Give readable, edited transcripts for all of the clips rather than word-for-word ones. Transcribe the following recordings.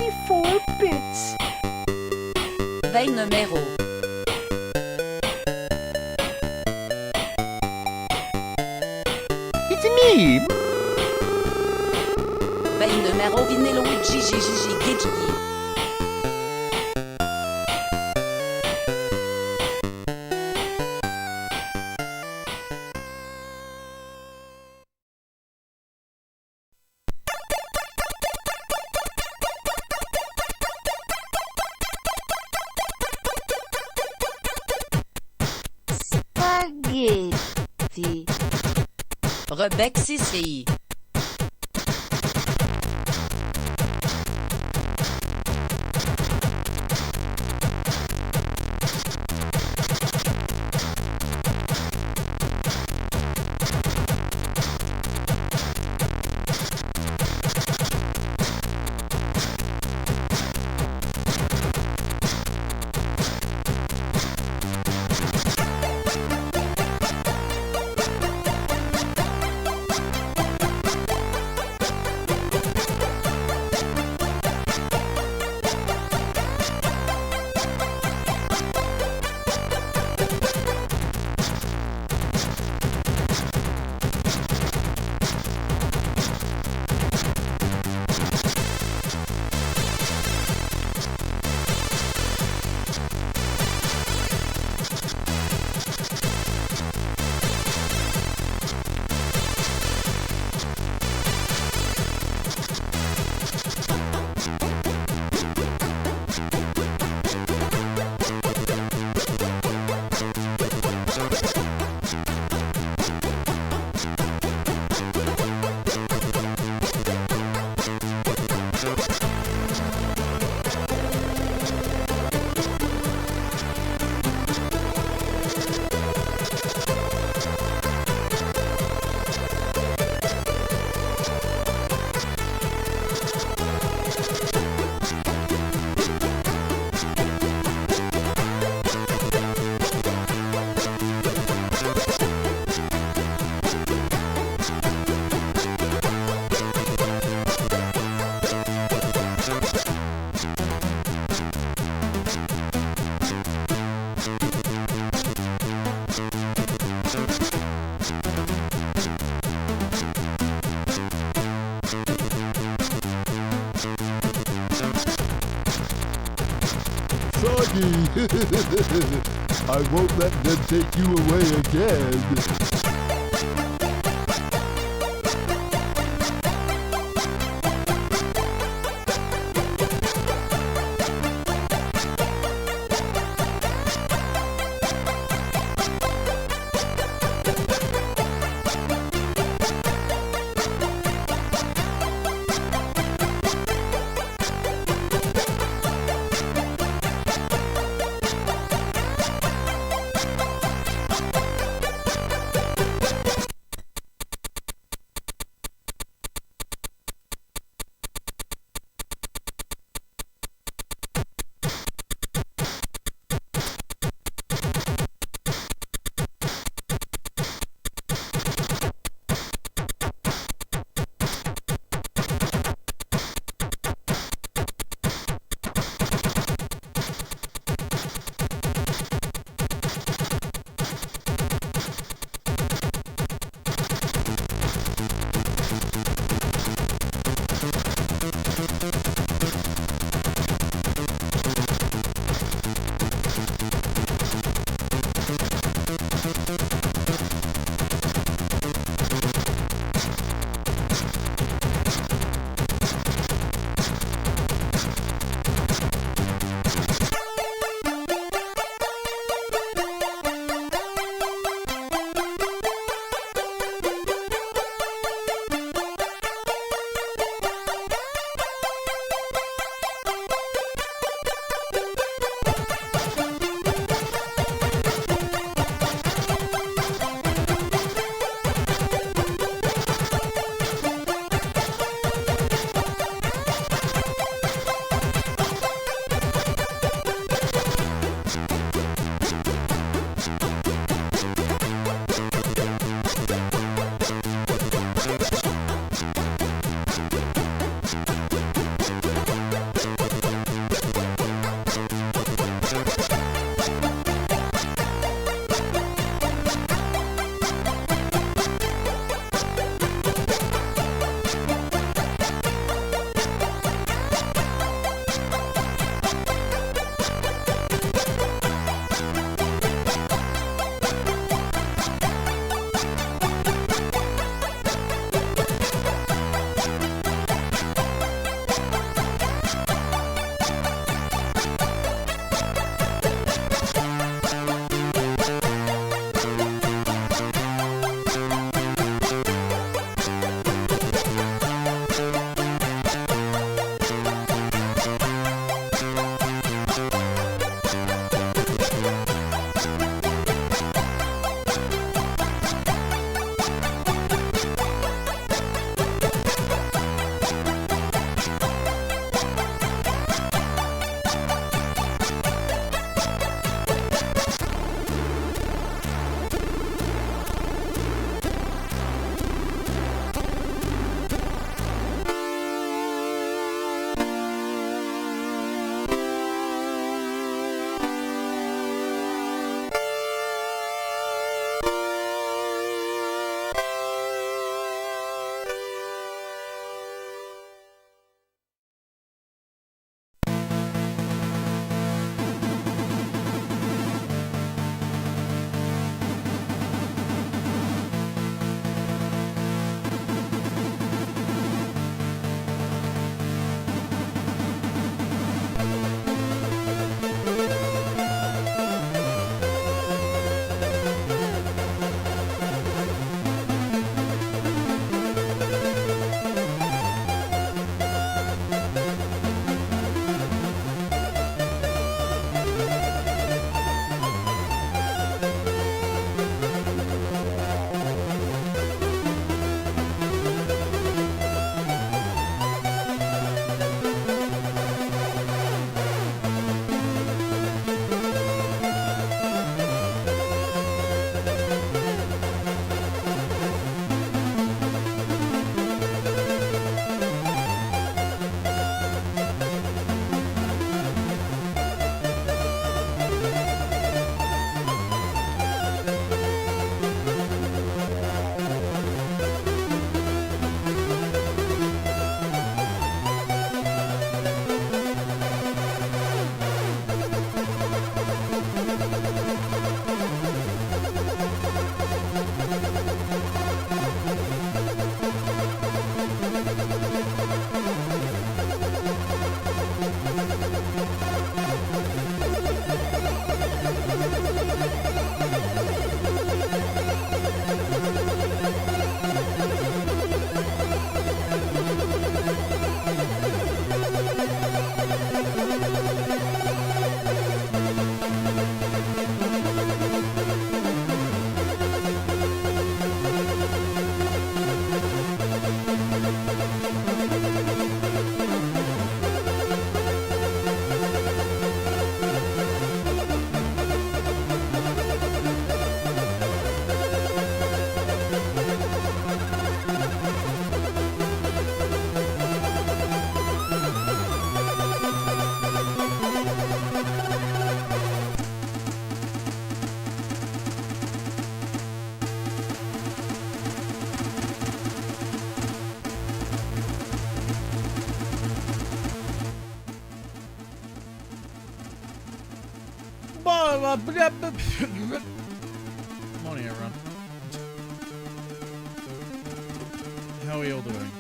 64 bits. Veille numéro. It's me. Veille numéro vinilo Gigi Gigi. Spaghetti. Rebec CCI. I won't let them take you away again. Morning, everyone. How are you all doing?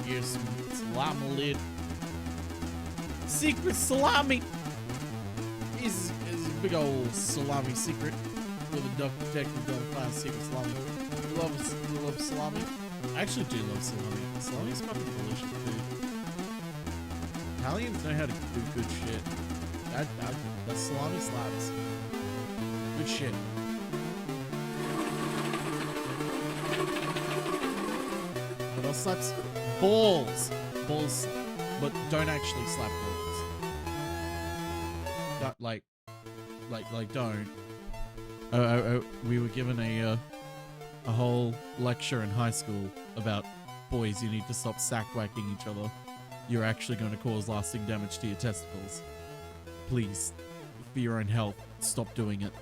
Get some salami lid. Secret salami is a big old salami secret. With a duck detective going to find secret salami. You love salami? I actually do love salami. Salami's fucking delicious food. Italians know how to do good shit. The salami slaps. Good shit. What else slaps? Balls. Balls, but don't actually slap balls. Not like don't. We were given a whole lecture in high school about boys. You need to stop sack whacking each other. You're actually going to cause lasting damage to your testicles. Please, for your own health, stop doing it.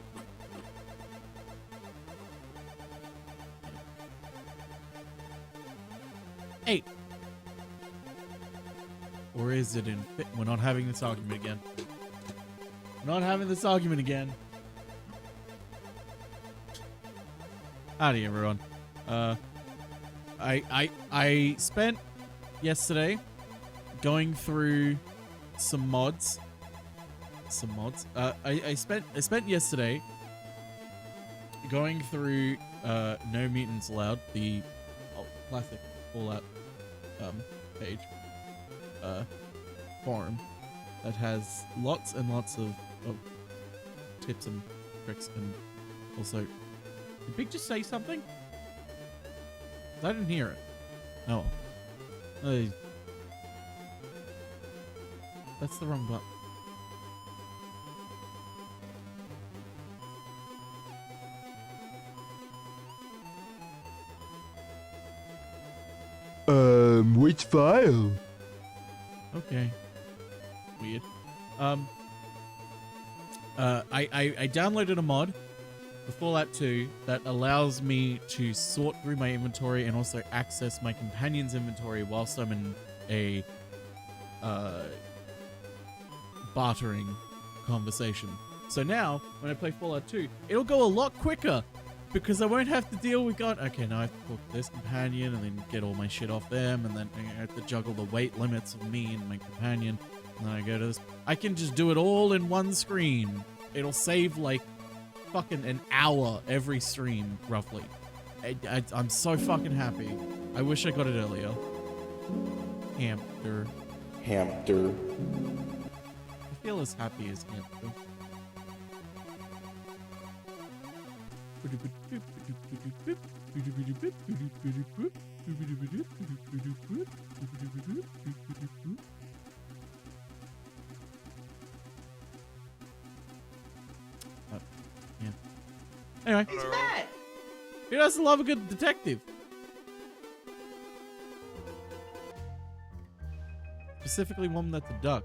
Eight. Or is it in... We're not having this argument again. We're not having this argument again. Howdy, everyone. I spent yesterday going through some mods. I spent yesterday going through No Mutants Allowed, the classic Fallout page forum that has lots and lots of tips and tricks, and also, did Big just say something? I didn't hear it. Oh, that's the wrong button. Which file? Okay. Weird. I downloaded a mod for Fallout 2 that allows me to sort through my inventory and also access my companion's inventory whilst I'm in a bartering conversation. So now, when I play Fallout 2, it'll go a lot quicker because I won't have to deal with okay, now I have to talk to this companion and then get all my shit off them, and then I have to juggle the weight limits of me and my companion, and then I go to this. I can just do it all in one screen. It'll save like fucking an hour every stream, roughly. I'm so fucking happy. I wish I got it earlier. Hamster. Hamster. I feel as happy as Hamster. Yeah. Anyway. It's bad. Who doesn't love a good detective? Specifically one that's a duck.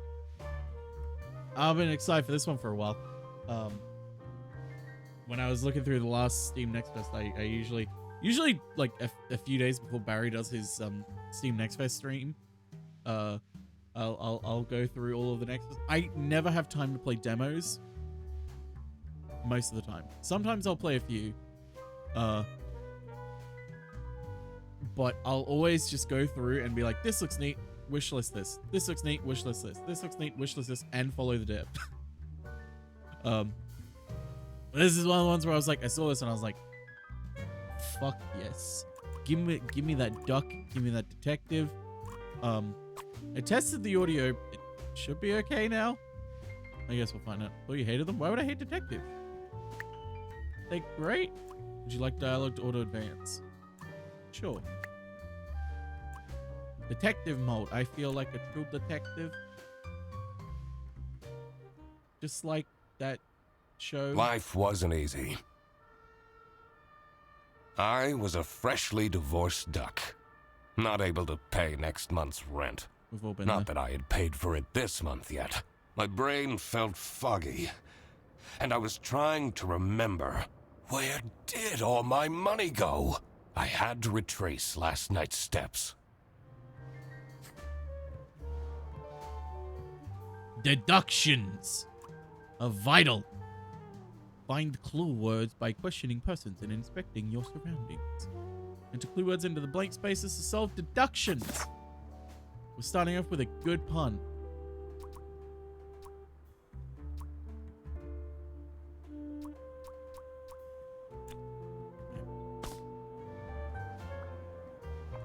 I've been excited for this one for a while. When I was looking through the last Steam Next Fest, I usually like a few days before Barry does his Steam Next Fest stream, I'll go through all of the Next Fest. I never have time to play demos. Most of the time. Sometimes I'll play a few. But I'll always just go through and be like, this looks neat, wishlist this. This looks neat, wishlist this. This looks neat, wishlist this, and follow the dev. This is one of the ones where I was like, I saw this and I was like, fuck yes. Give me that duck, give me that detective. I tested the audio. It should be okay now. I guess we'll find out. Oh, you hated them? Why would I hate detective? They're great. Would you like dialogue to auto advance? Sure. Detective mode. I feel like a true detective. Just like that show. Life wasn't easy. I was a freshly divorced duck, not able to pay next month's rent. We've all been Not there. that I had paid for it this month yet. My brain felt foggy, and I was trying to remember, where did all my money go? I had to retrace last night's steps. Deductions are vital. Find clue words by questioning persons and inspecting your surroundings. Enter clue words into the blank spaces to solve deductions. We're starting off with a good pun.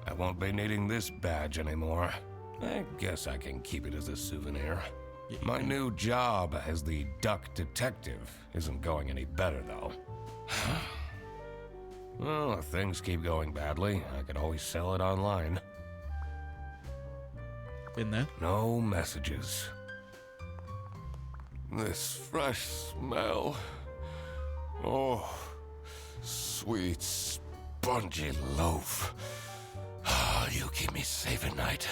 I won't be needing this badge anymore. I guess I can keep it as a souvenir. Yeah. My new job as the duck detective isn't going any better, though. Well, if things keep going badly, I could always sell it online. Been there. No messages. This fresh smell. Oh, sweet, spongy loaf. You keep me safe at night.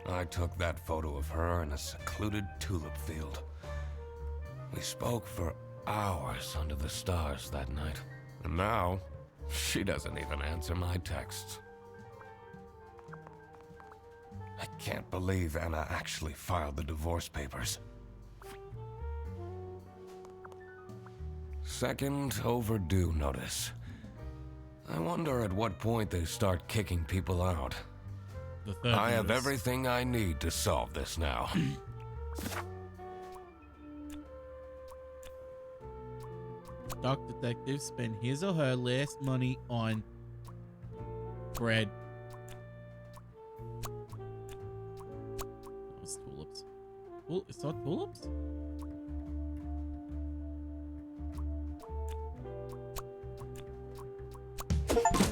I took that photo of her in a secluded tulip field. We spoke for hours under the stars that night. And now, she doesn't even answer my texts. I can't believe Anna actually filed the divorce papers. Second overdue notice. I wonder at what point they start kicking people out. The third I have notice. everything I need to solve this now. Duck detective spend his or her last money on bread. That was tulips. Well, it's not tulips?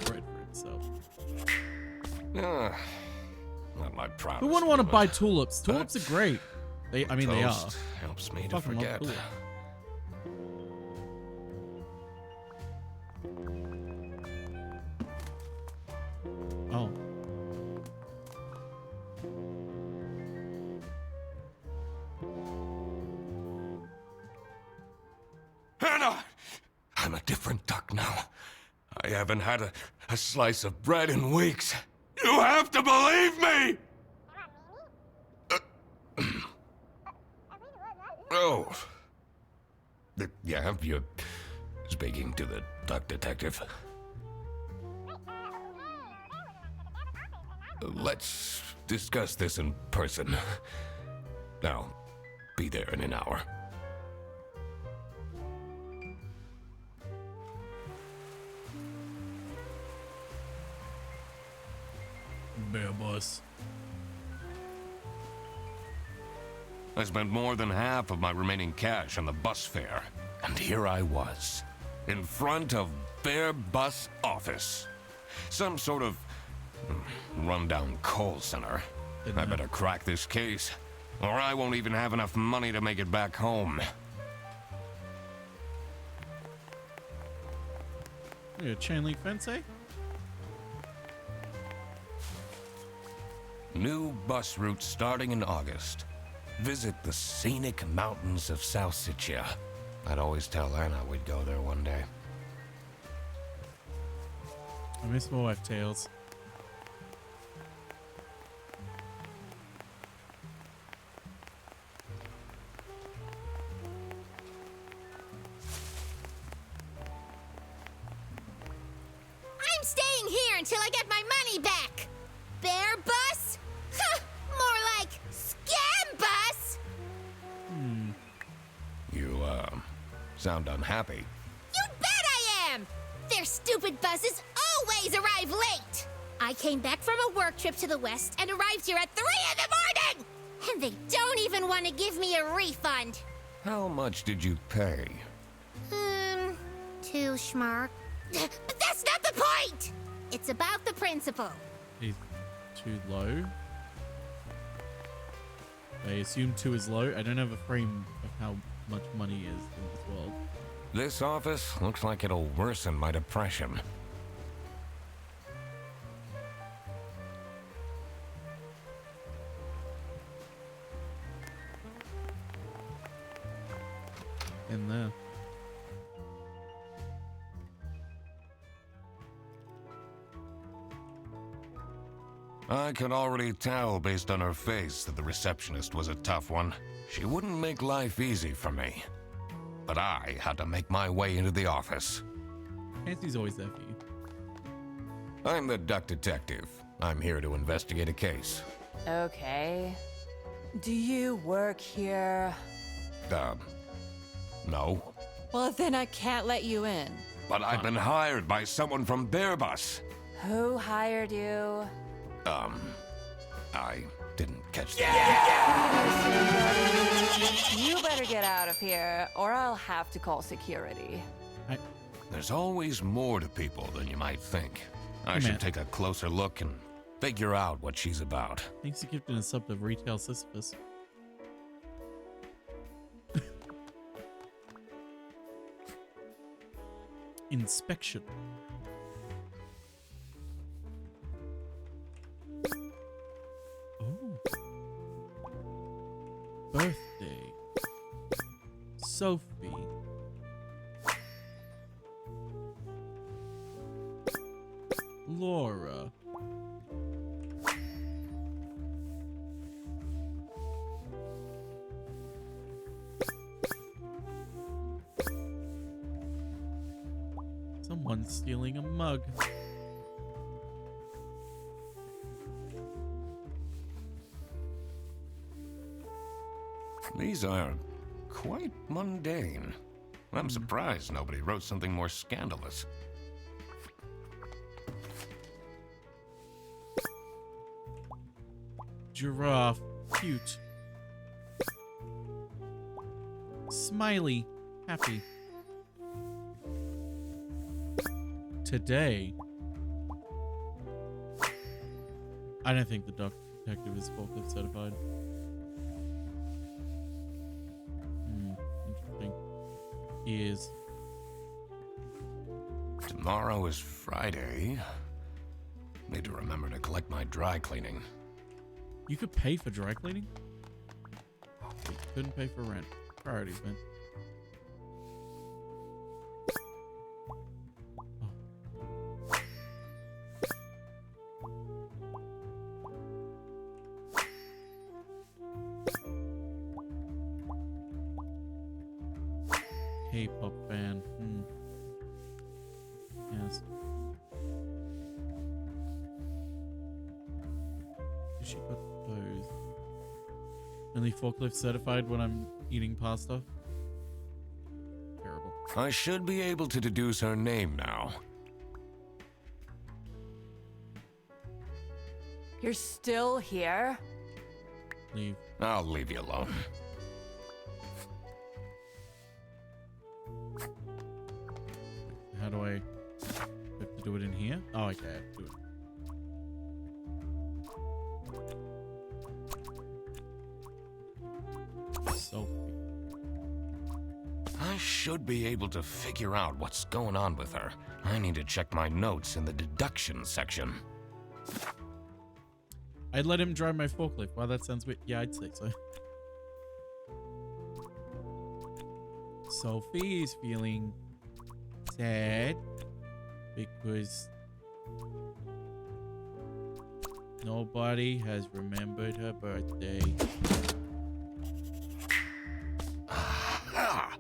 Bread for himself. Ah, not my proudest. Who wouldn't want to moment. buy tulips? Tulips are great. They are. Toast helps me to Fucking love forget. tulips. Oh. Anna! I'm a different duck now. I haven't had a slice of bread in weeks. You have to believe me! Oh. Yeah, you're speaking to the duck detective. Let's discuss this in person. I'll be there in an hour. Bear boss. I spent more than half of my remaining cash on the bus fare. And here I was, in front of Bear Bus Office. Some sort of rundown call center. I better crack this case, or I won't even have enough money to make it back home. Yeah, chain link fence, eh? New bus route starting in August. Visit the scenic mountains of Salsiccia. I'd always tell Anna we'd go there one day. I miss my wife tails. I'm staying here until I get my money back. Bear bus? Huh, more like scam bus. You, sound unhappy. You bet I am. Their stupid buses always arrive late. I came back from a work trip to the west and arrived here at 3 in the morning. And they don't even want to give me a refund. How much did you pay? 2 schmark. But that's not the point. It's about the principle. He's too low. I assume 2 is low. I don't have a frame of how much money is in this world. This office looks like it'll worsen my depression. In there. I could already tell based on her face that the receptionist was a tough one. She wouldn't make life easy for me. But I had to make my way into the office. Nancy's always there for you. I'm the duck detective. I'm here to investigate a case. Okay. Do you work here? No. Well, then I can't let you in. But I've been hired by someone from their bus. Who hired you? I didn't catch that. You better get out of here, or I'll have to call security. There's always more to people than you might think. I Hey, should man. take a closer look and figure out what she's about. Thanks for gifting a sub to Retail Sisyphus. Inspection. Oh. Birthday. Sophie. Laura. Someone's stealing a mug. These are quite mundane. I'm surprised nobody wrote something more scandalous. Giraffe. Cute. Smiley. Happy. Today. I don't think the duck detective is forklift certified. Interesting. He is. Tomorrow is Friday. Need to remember to collect my dry cleaning. You could pay for dry cleaning? But you couldn't pay for rent. Priorities, man. K-pop fan. Yes. She got those. Only forklift certified when I'm eating pasta. Terrible. I should be able to deduce her name now. You're still here? Leave. I'll leave you alone. How do I have to do it in here? Oh, okay. I have to do it. Sophie. I should be able to figure out what's going on with her. I need to check my notes in the deduction section. I'd let him drive my forklift. Wow, that sounds weird. Yeah, I'd say so. Sophie's feeling sad because nobody has remembered her birthday. Ah,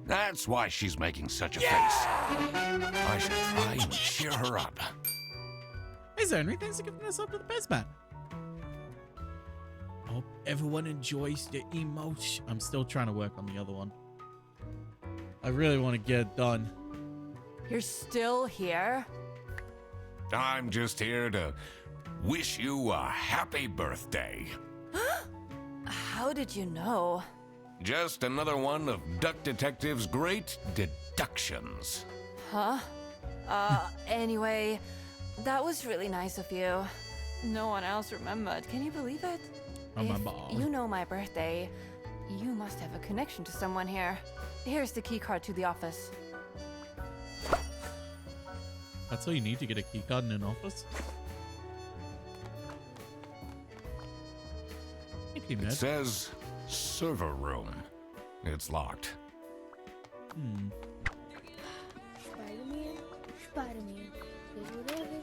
that's why she's making such a face. I should try and cheer her up. Hey, Zonry, thanks for giving us up to the best man. Hope everyone enjoys the emotion. I'm still trying to work on the other one. I really want to get it done. You're still here? I'm just here to wish you a happy birthday. How did you know? Just another one of Duck Detective's great deductions. Huh? Anyway, that was really nice of you. No one else remembered. Can you believe it? Remember. If you know my birthday, you must have a connection to someone here. Here's the key card to the office. That's all you need to get a keycard in an office? Hey, It Ned. says server room. It's locked. Spider-Man, Spider-Man, does whatever.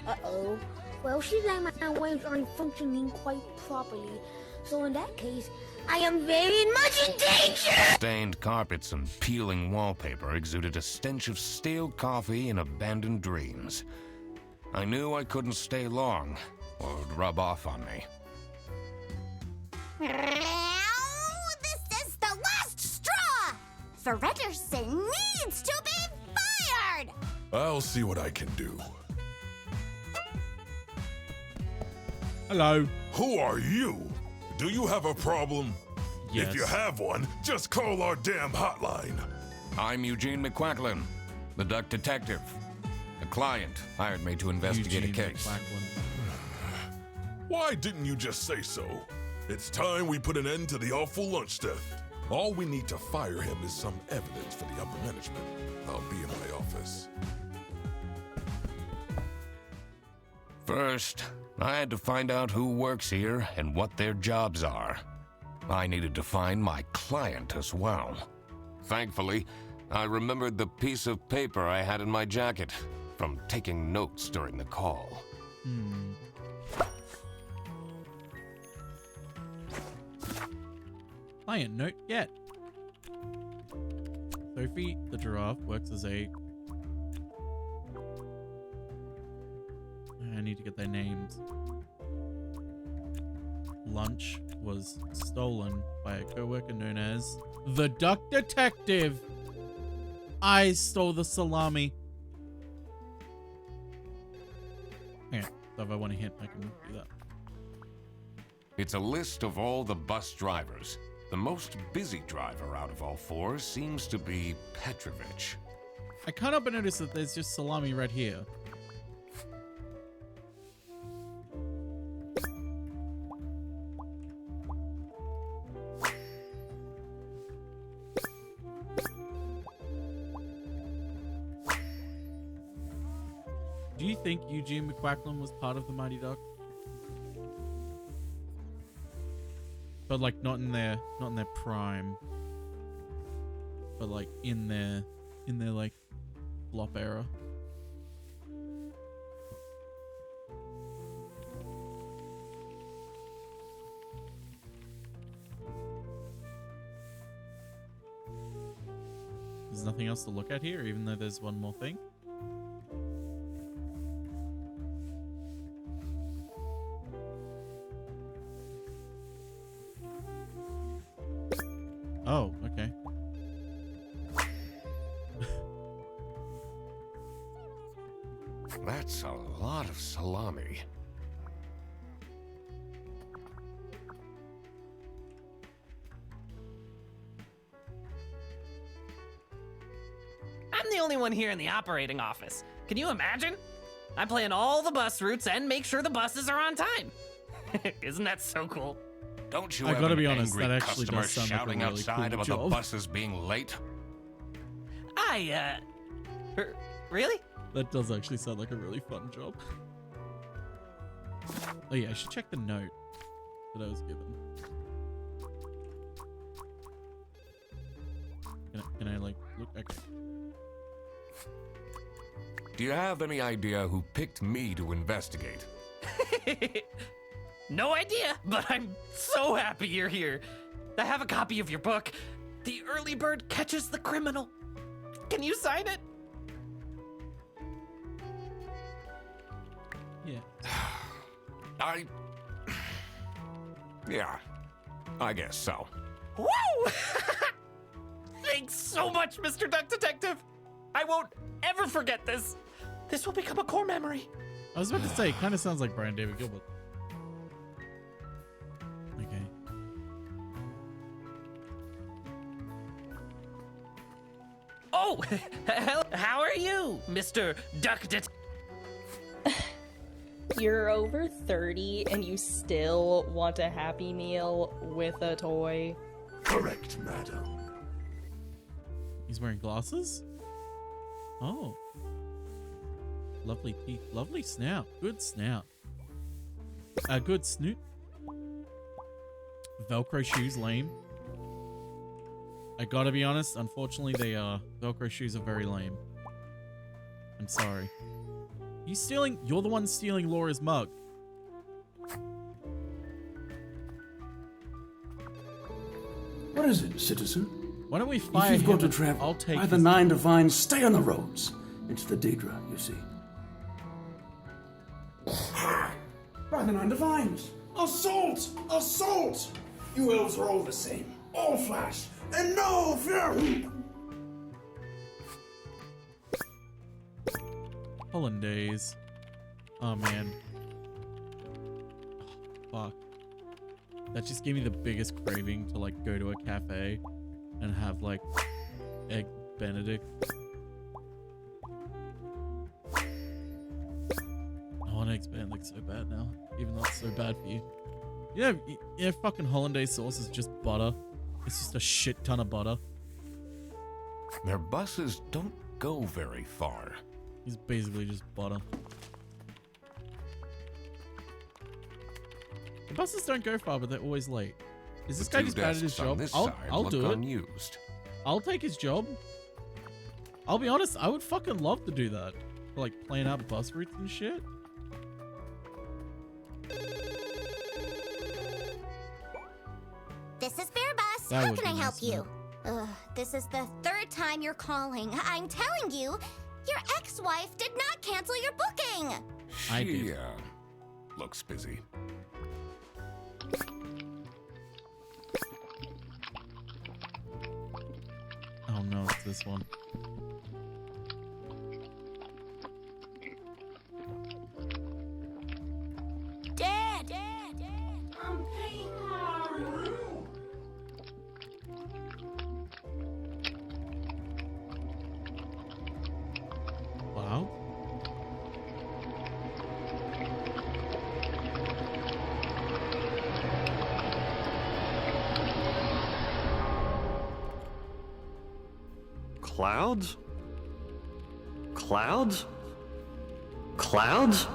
Uh-oh. Well, she's like my waves aren't functioning quite properly. So in that case, I am very much in danger! Stained carpets and peeling wallpaper exuded a stench of stale coffee and abandoned dreams. I knew I couldn't stay long, or it would rub off on me. This is the last straw! Fredderson needs to be fired! I'll see what I can do. Hello. Who are you? Do you have a problem? Yes. If you have one, just call our damn hotline. I'm Eugene McQuacklin, the duck detective. A client hired me to investigate Eugene a case. McQuacklin. Why didn't you just say so? It's time we put an end to the awful lunch theft. All we need to fire him is some evidence for the upper management. I'll be in my office. First, I had to find out who works here and what their jobs are. I needed to find my client as well. Thankfully, I remembered the piece of paper I had in my jacket from taking notes during the call. Client note yet. Sophie the giraffe works as a... I need to get their names. Lunch was stolen by a co-worker known as the Duck Detective. I stole the salami. Hang on, so if I want to hint, I can do that. It's a list of all the bus drivers. The most busy driver out of all four seems to be Petrovich. I can't help but notice that there's just salami right here. Do you think Eugene McQuacklin was part of the Mighty Duck? But like not in their prime. But like in their like flop era. There's nothing else to look at here, even though there's one more thing. Oh, okay. That's a lot of salami. I'm the only one here in the operating office. Can you imagine? I plan all the bus routes and make sure the buses are on time. Isn't that so cool? Don't you I have gotta an be honest, angry that actually customer does sound like a shouting really outside cool about job. the buses being late? Really? That does actually sound like a really fun job. Oh yeah, I should check the note that I was given. Can I like look? Okay. Do you have any idea who picked me to investigate? No idea, but I'm so happy you're here. I have a copy of your book, The Early Bird Catches the Criminal. Can you sign it? Yeah. Yeah, I guess so. Woo! Thanks so much, Mr. Duck Detective. I won't ever forget this. This will become a core memory. I was about to say, it kind of sounds like Brian David Gilbert. Okay. Oh, how are you, Mr. Duck Detective? You're over 30 and you still want a Happy Meal with a toy? Correct, madam. He's wearing glasses? Oh. Lovely teeth. Lovely snout. Good snout. Good snoot. Velcro shoes, lame. I gotta be honest, unfortunately Velcro shoes are very lame. I'm sorry. You're the one stealing Laura's mug. What is it, citizen? Why don't we fire If him? you've got to travel I'll take by the his- 9 divines, stay on the roads. It's the Daedra, you see. By the 9 divines! Assault! Assault! You elves are all the same. All flash and no fear! Hollandaise. Oh man. Oh, fuck. That just gave me the biggest craving to like go to a cafe and have like egg Benedict. I want eggs Benedict so bad now, even though it's so bad for you. Yeah, fucking hollandaise sauce is just butter. It's just a shit ton of butter. Their buses don't go very far. It's basically just butter. The buses don't go far, but they're always late. Is this guy just bad at his job? I'll do it. Unused. I'll take his job. I'll be honest, I would fucking love to do that. Like plan out bus routes and shit. This is Fair Bus. That How would can I be help nice, you? This is the 3rd time you're calling. I'm telling you, your ex-wife did not cancel your booking. I She, did. looks busy. Oh no, it's this one. Dad! Wow. Clouds? Clouds? Clouds?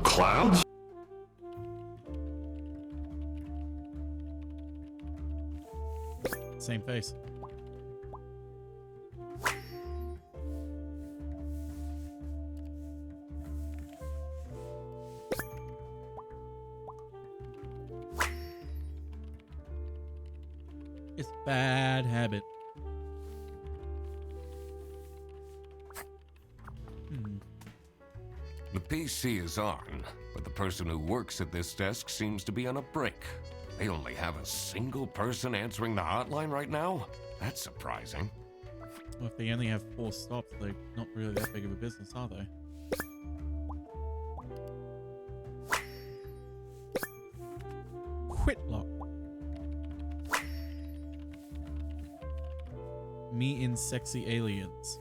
Clouds? Same face. It's bad habit. The PC is on, but the person who works at this desk seems to be on a break. They only have a single person answering the hotline right now? That's surprising. Well, if they only have 4 stops, they're not really that big of a business, are they? Quitlock. Me in sexy aliens.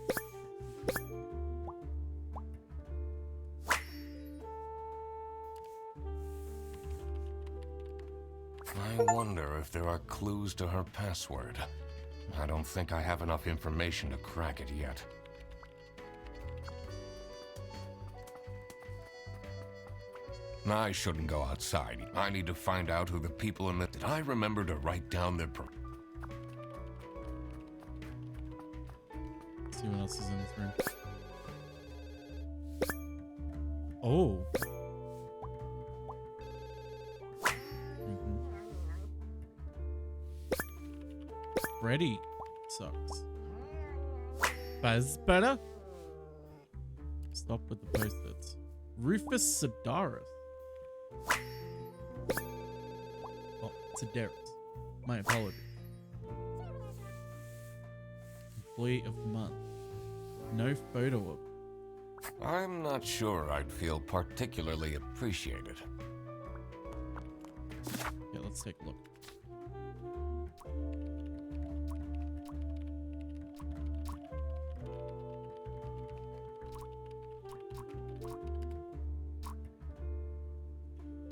I wonder if there are clues to her password. I don't think I have enough information to crack it yet. I shouldn't go outside. I need to find out who the people in the... Did I remember to write down their... Let's see what else is in this room. Oh. Freddy sucks. Buzz better. Stop with the post-its. Rufus Sedaris. Oh, Sedaris. My apologies. Employee of the month. No photo of. I'm not sure I'd feel particularly appreciated. Yeah, let's take a look.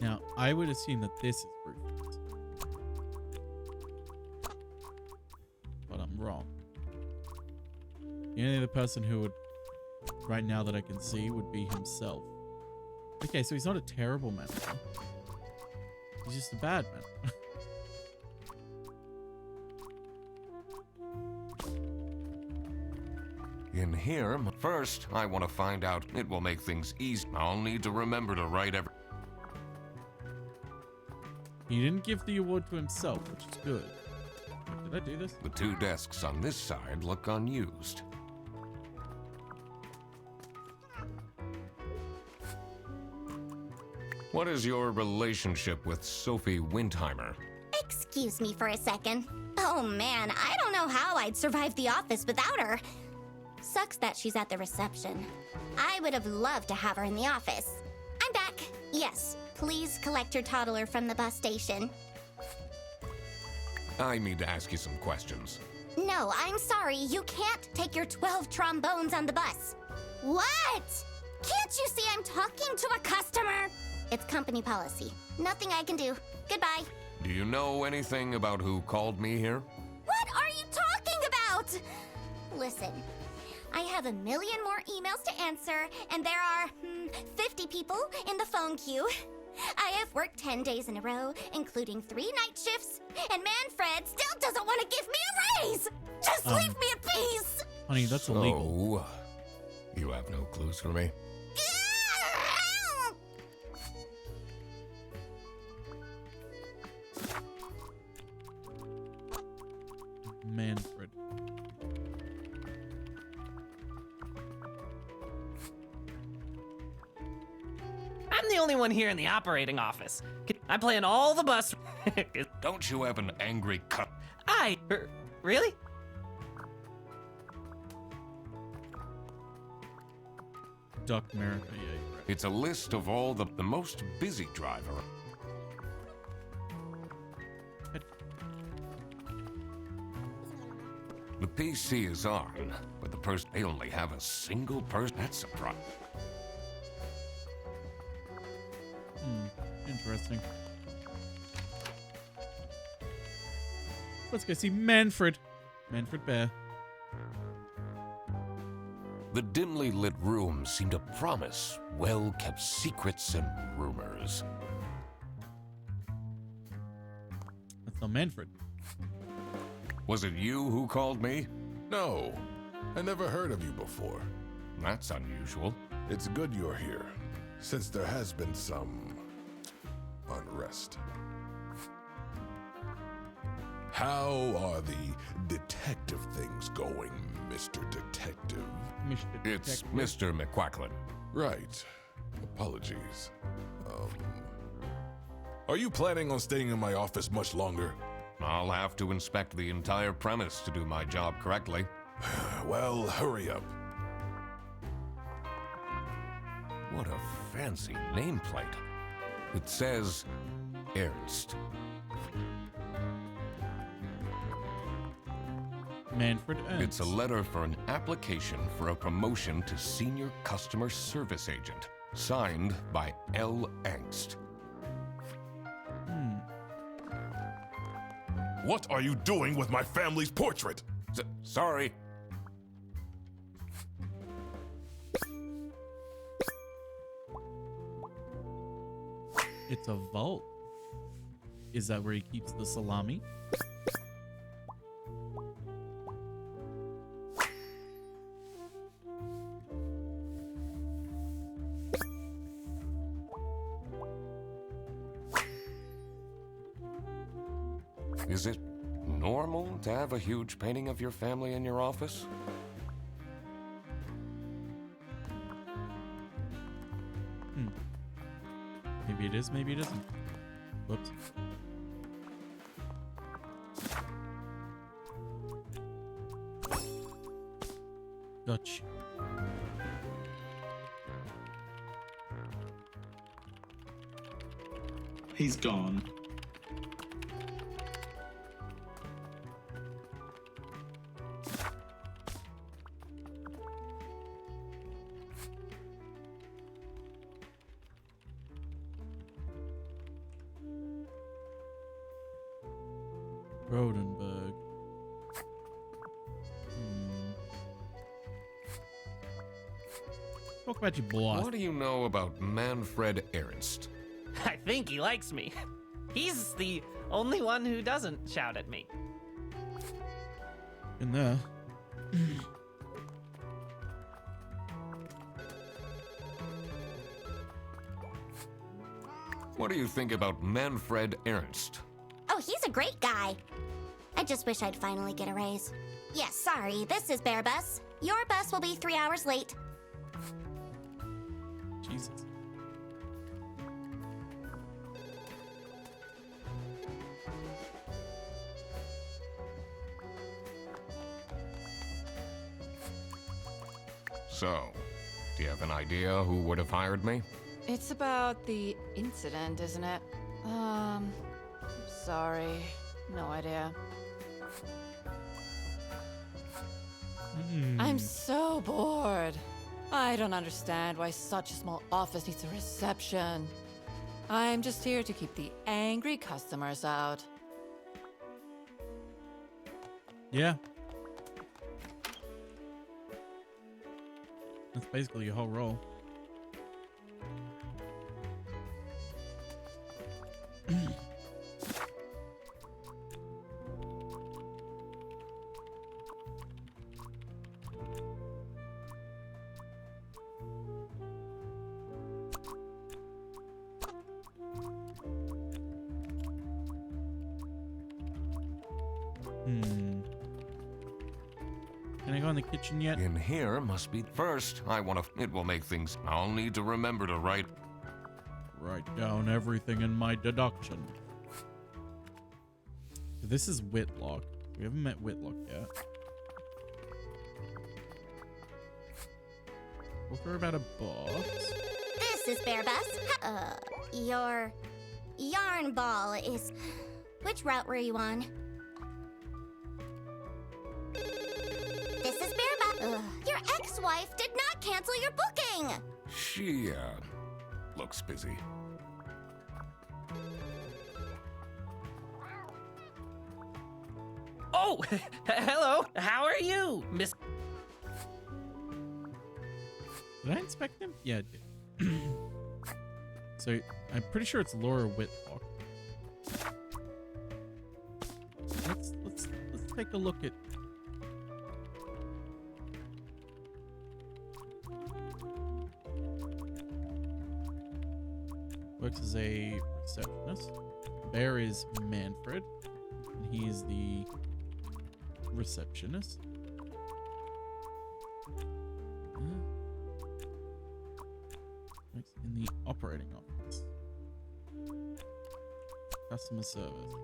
Now, I would assume that this is Rufus. But I'm wrong. The only other person who would, right now that I can see, would be himself. Okay, so he's not a terrible manager. He's just a bad man. In here, first, I want to find out. It will make things easy. I'll need to remember to write every. He didn't give the award to himself, which is good. Did I do this? The two desks on this side look unused. What is your relationship with Sophie Windheimer? Excuse me for a second. Oh man, I don't know how I'd survive the office without her. Sucks that she's at the reception. I would have loved to have her in the office. I'm back. Yes, please collect your toddler from the bus station. I need to ask you some questions. No, I'm sorry. You can't take your 12 trombones on the bus. What? Can't you see I'm talking to a customer? It's company policy. Nothing I can do. Goodbye. Do you know anything about who called me here? What are you talking about? Listen, I have a million more emails to answer, and there are 50 people in the phone queue. I have worked 10 days in a row, including 3 night shifts, and Manfred still doesn't want to give me a raise! Just leave me in peace! Honey, that's illegal. So, you have no clues for me? Manfred. I'm the only one here in the operating office. I plan all the bus. Don't you have an angry cut? Really? Duck America, yeah, you're right. It's a list of all the most busy driver. The PC is on, but the person, they only have a single person. That's a problem. Interesting. Let's go see Manfred. Manfred Bear. The dimly lit rooms seem to promise well-kept secrets and rumors. That's not Manfred. Was it you who called me? No, I never heard of you before. That's unusual. It's good you're here, since there has been some unrest. How are the detective things going, Mr. Detective? It's Mr. McQuacklin. Right. Apologies. Are you planning on staying in my office much longer? I'll have to inspect the entire premise to do my job correctly. Well, hurry up. What a fancy nameplate. It says Ernst. Manfred Ernst. It's a letter for an application for a promotion to Senior Customer Service Agent, signed by L. Angst. What are you doing with my family's portrait? Sorry. It's a vault. Is that where he keeps the salami? Is it normal to have a huge painting of your family in your office? Maybe it is, maybe it isn't. Whoops. Dutch. He's gone. Rodenberg. Talk about your boss. What do you know about Manfred Ernst? I think he likes me. He's the only one who doesn't shout at me. In there. What do you think about Manfred Ernst? Oh, he's a great guy. I just wish I'd finally get a raise. Yes, sorry, this is Bear Bus. Your bus will be 3 hours late. Jesus. So, do you have an idea who would have hired me? It's about the incident, isn't it? Sorry. No idea. I'm so bored. I don't understand why such a small office needs a reception. I'm just here to keep the angry customers out. Yeah. That's basically your whole role. Can I go in the kitchen yet? In here must be first. It will make things. I'll need to remember to write down everything in my deduction. This is Whitlock. We haven't met Whitlock yet. Talk to her about a box. This is Bear Bus. Your yarn ball is... Which route were you on? This is Bear Bus. Your ex-wife did not cancel your booking. She, looks busy. Oh, hello. How are you, Miss? Did I inspect him? Yeah, I did. So, I'm pretty sure it's Laura Whitlock. Let's take a look at... Works as a receptionist. Bear is Manfred, and he's the receptionist. Works in the operating office. Customer service.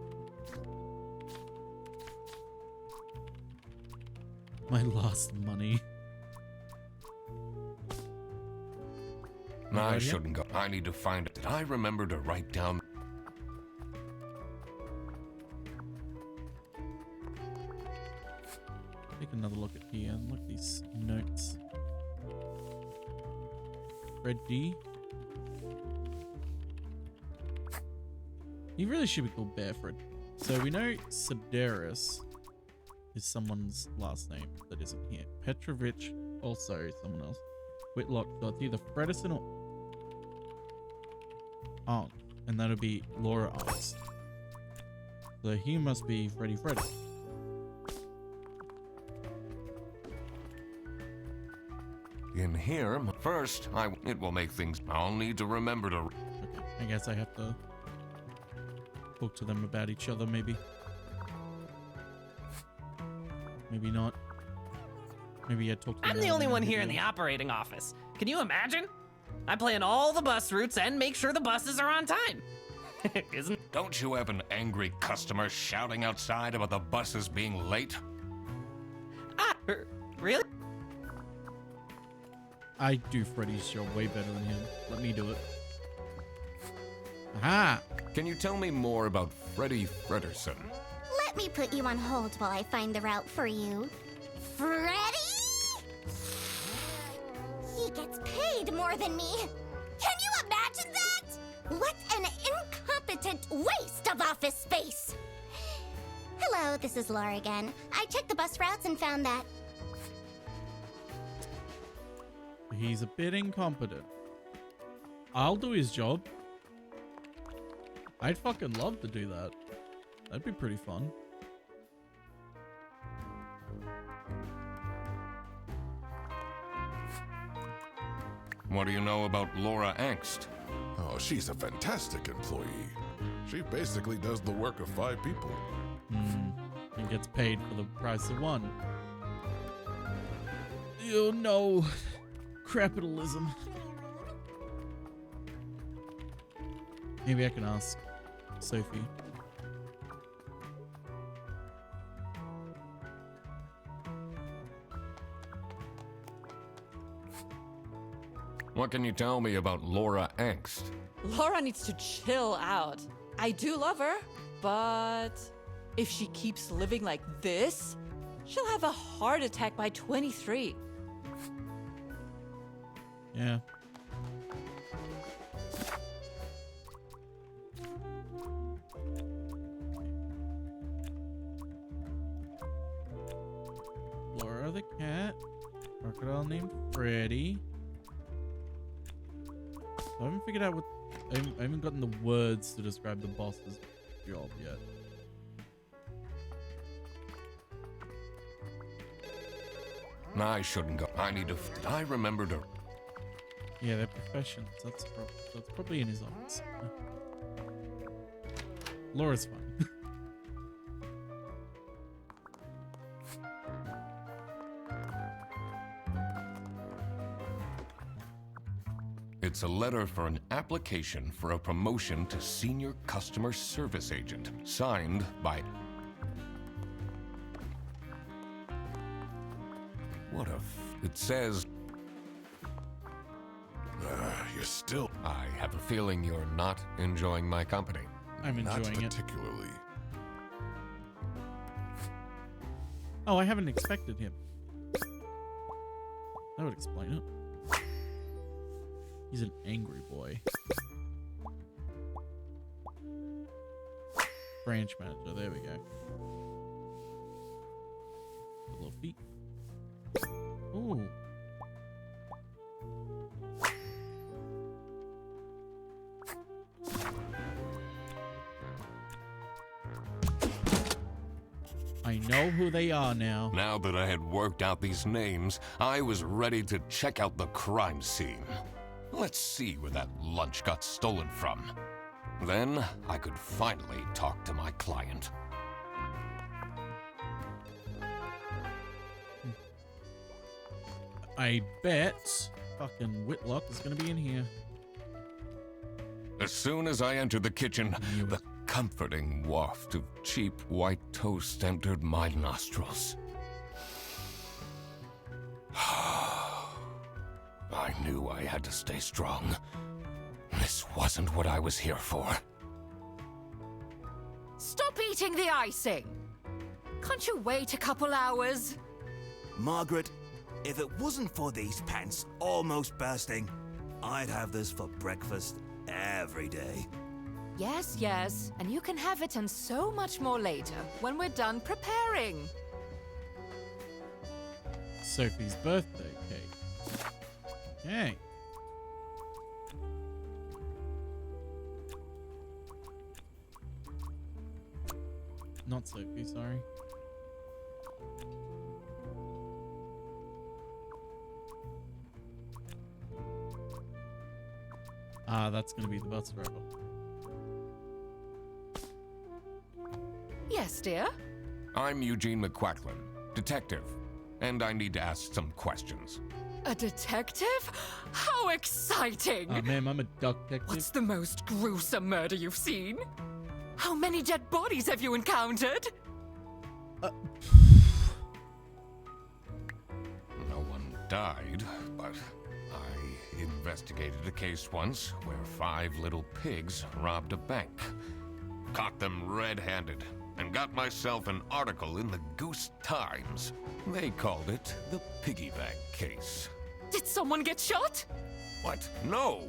My last money. I shouldn't go. I need to find it. Did I remember to write down? Take another look at here and look at these notes. Fred D. He really should be called Bearfred. So we know Sedaris is someone's last name that isn't here. Petrovich, also someone else. Whitlock, so it's either Fredison or Arndt, and that'll be Laura Arndt. So he must be Freddy. In here, first, it will make things. I'll need to remember to. Okay, I guess I have to talk to them about each other, maybe. Maybe not. Maybe I talk to them. I'm the only one here in the operating office. Can you imagine? I plan all the bus routes and make sure the buses are on time. Don't you have an angry customer shouting outside about the buses being late? Really? I do Freddy's job way better than him. Let me do it. Aha! Can you tell me more about Freddy Frederson? Let me put you on hold while I find the route for you. Freddy? He gets paid more than me. Can you imagine that? What an incompetent waste of office space. Hello, this is Laura again. I checked the bus routes and found that... He's a bit incompetent. I'll do his job. I'd fucking love to do that. That'd be pretty fun. What do you know about Laura Angst? Oh, she's a fantastic employee. She basically does the work of 5 people. And gets paid for the price of one. Oh no. Capitalism. Maybe I can ask Sophie. What can you tell me about Laura Angst? Laura needs to chill out. I do love her, but if she keeps living like this, she'll have a heart attack by 23. Yeah. Laura the cat. Crocodile named Freddy. I haven't figured out what... I haven't gotten the words to describe the boss's job yet. I shouldn't go. I need to... I remember to... Yeah, their professions. That's probably in his office. Laura's fine. It's a letter for an application for a promotion to senior customer service agent, signed by... What a it says... You're still... I have a feeling you're not enjoying my company. I'm enjoying Not it. particularly. Oh, I haven't expected him. That would explain it. He's an angry boy. Branch manager, there we go. A little feet. Ooh. I know who they are now. Now that I had worked out these names, I was ready to check out the crime scene. Let's see where that lunch got stolen from. Then I could finally talk to my client. I bet fucking Whitlock is gonna be in here. As soon as I entered the kitchen, the comforting waft of cheap white toast entered my nostrils. I knew I had to stay strong. This wasn't what I was here for. Stop eating the icing! Can't you wait a couple hours? Margaret, if it wasn't for these pants almost bursting, I'd have this for breakfast every day. Yes, yes, and you can have it and so much more later when we're done preparing. Sophie's birthday cake. Hey. Not Sophie, sorry. Ah, that's gonna be the bus driver. Yes, dear? I'm Eugene McQuacklin, detective, and I need to ask some questions. A detective? How exciting! Ma'am, I'm a duck detective. What's the most gruesome murder you've seen? How many dead bodies have you encountered? No one died, but I investigated a case once where 5 little pigs robbed a bank. Caught them red-handed and got myself an article in the Goose Times. They called it the piggy bank case. Did someone get shot? What? No!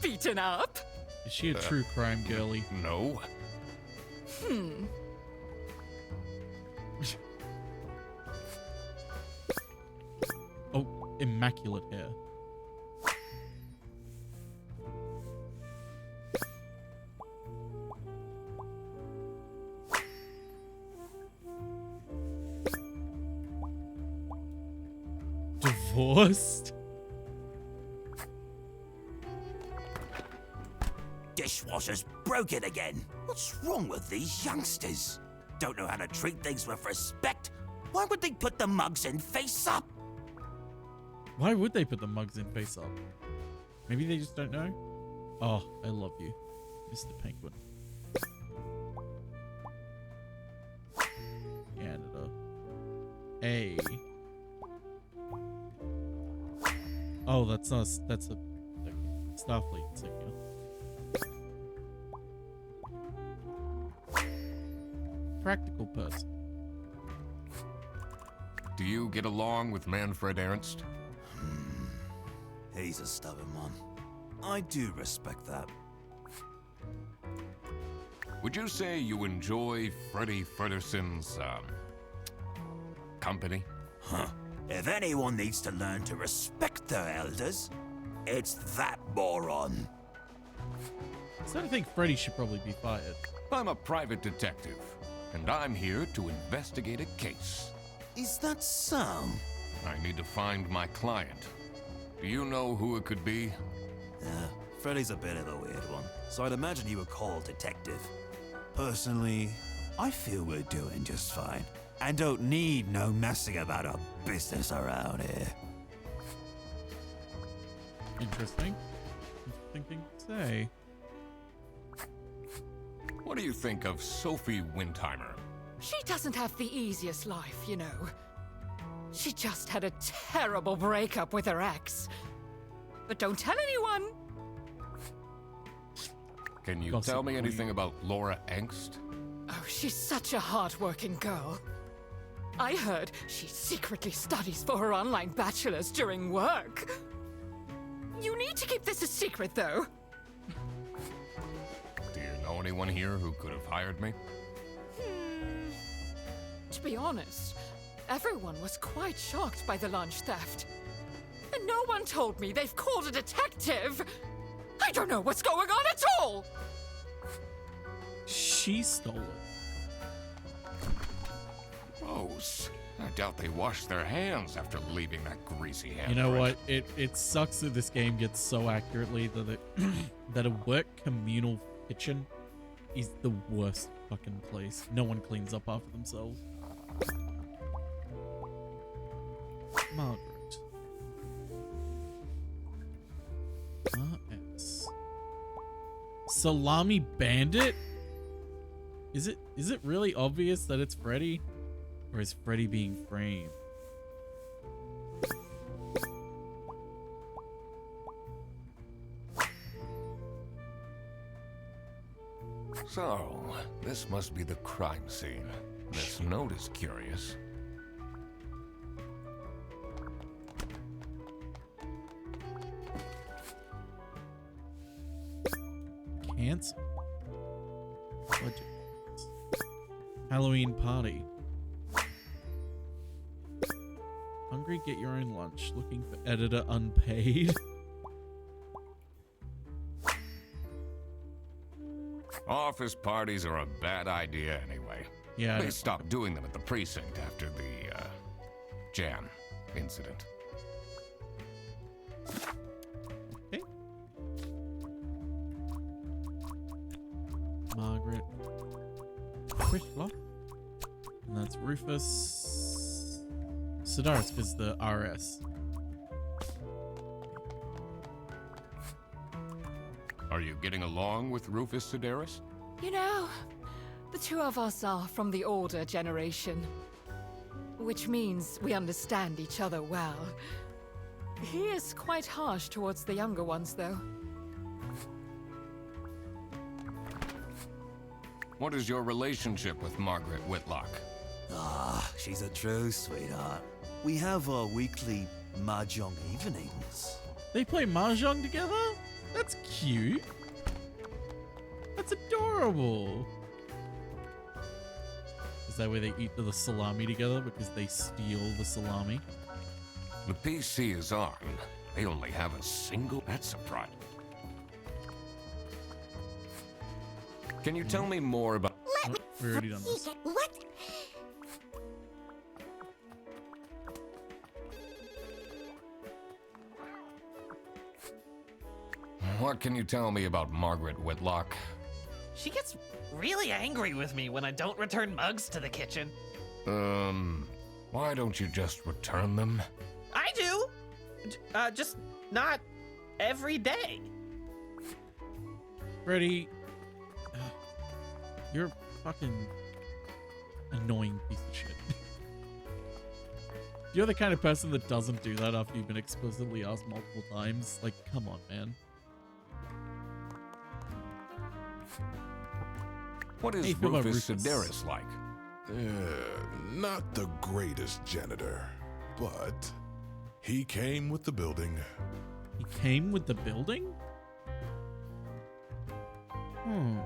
Beaten up? Is she a true crime girly? No. Oh, immaculate hair. Divorced? dishwasher's broken again. What's wrong with these youngsters? Don't know how to treat things with respect? Why would they put the mugs in face up? Why would they put the mugs in face up? Maybe they just don't know? Oh, I love you, Mr. Penguin. Canada. A. Oh, that's not. That's a Starfleet insignia. Practical person. Do you get along with Manfred Ernst? He's a stubborn one. I do respect that. Would you say you enjoy Freddy Fredderson's, company? Huh. If anyone needs to learn to respect their elders, it's that moron. So I think Freddy should probably be fired. I'm a private detective, and I'm here to investigate a case. Is that so? I need to find my client. Do you know who it could be? Freddy's a bit of a weird one, so I'd imagine you would call detective. Personally, I feel we're doing just fine, and don't need no messing about our business around here. Interesting. Interesting thing to say. What do you think of Sophie Windheimer? She doesn't have the easiest life, you know. She just had a terrible breakup with her ex. But don't tell anyone! Can you Gossip tell me queen. anything about Laura Engst? Oh, she's such a hard-working girl. I heard she secretly studies for her online bachelor's during work. You need to keep this a secret, though. Do you know anyone here who could have hired me? To be honest, everyone was quite shocked by the lunch theft. And no one told me they've called a detective! I don't know what's going on at all! She stole it. Gross. I doubt they washed their hands after leaving that greasy handprint. You know what? It sucks that this game gets so accurately that it, that a work communal kitchen is the worst fucking place. No one cleans up after themselves. Margaret. RS. Salami Bandit? Is it really obvious that it's Freddy? Or is Freddy being framed? So, this must be the crime scene. This note is curious. Cancel. Budget. Halloween party. Hungry, get your own lunch. Looking for editor unpaid. Office parties are a bad idea anyway. Yeah. They stopped doing them at the precinct after the, jam incident. Okay. Margaret. Chrysler. And that's Rufus. Sidaris is the RS. Are you getting along with Rufus Sedaris? You know, the two of us are from the older generation. Which means we understand each other well. He is quite harsh towards the younger ones, though. What is your relationship with Margaret Whitlock? Ah, she's a true sweetheart. We have our weekly mahjong evenings. They play mahjong together? That's cute. That's adorable. Is that where they eat the salami together because they steal the salami? The PC is on. They only have a single... That's surprising. Can you tell me more about... Oh, we already done this. What? What can you tell me about Margaret Whitlock? She gets really angry with me when I don't return mugs to the kitchen. Why don't you just return them? I do! Just not every day. Freddy, you're a fucking annoying piece of shit. You're the kind of person that doesn't do that after you've been explicitly asked multiple times. Like, come on, man. What is Hey, feel about Rufus Rufus? Sedaris like? Not the greatest janitor, but he came with the building. He came with the building? Hmm.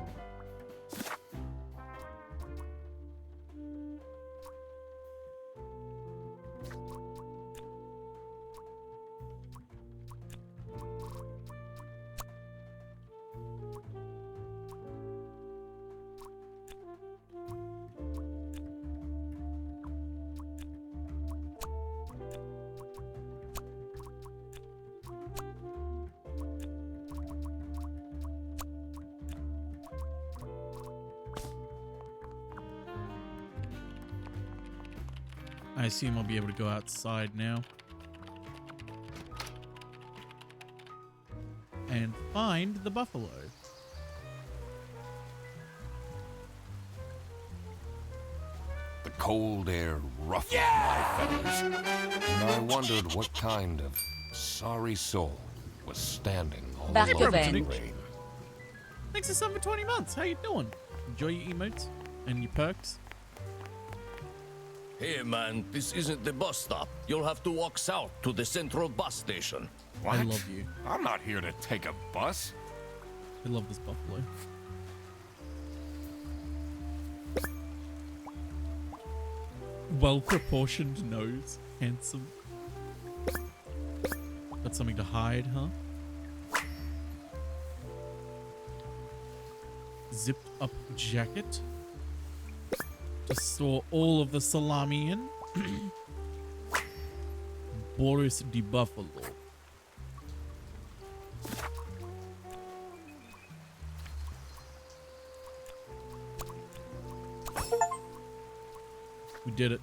I assume I'll be able to go outside now. And find the buffalo. The cold air ruffled my feathers, and I wondered what kind of sorry soul was standing all Back alone of in the end. rain. Thanks for sub for 20 months. How you doing? Enjoy your emotes and your perks. Hey man, this isn't the bus stop. You'll have to walk south to the central bus station. What? I love you. I'm not here to take a bus. I love this buffalo. Well-proportioned nose. Handsome. Got something to hide, huh? Zipped up jacket. To store all of the salami in. Boris the Buffalo. We did it.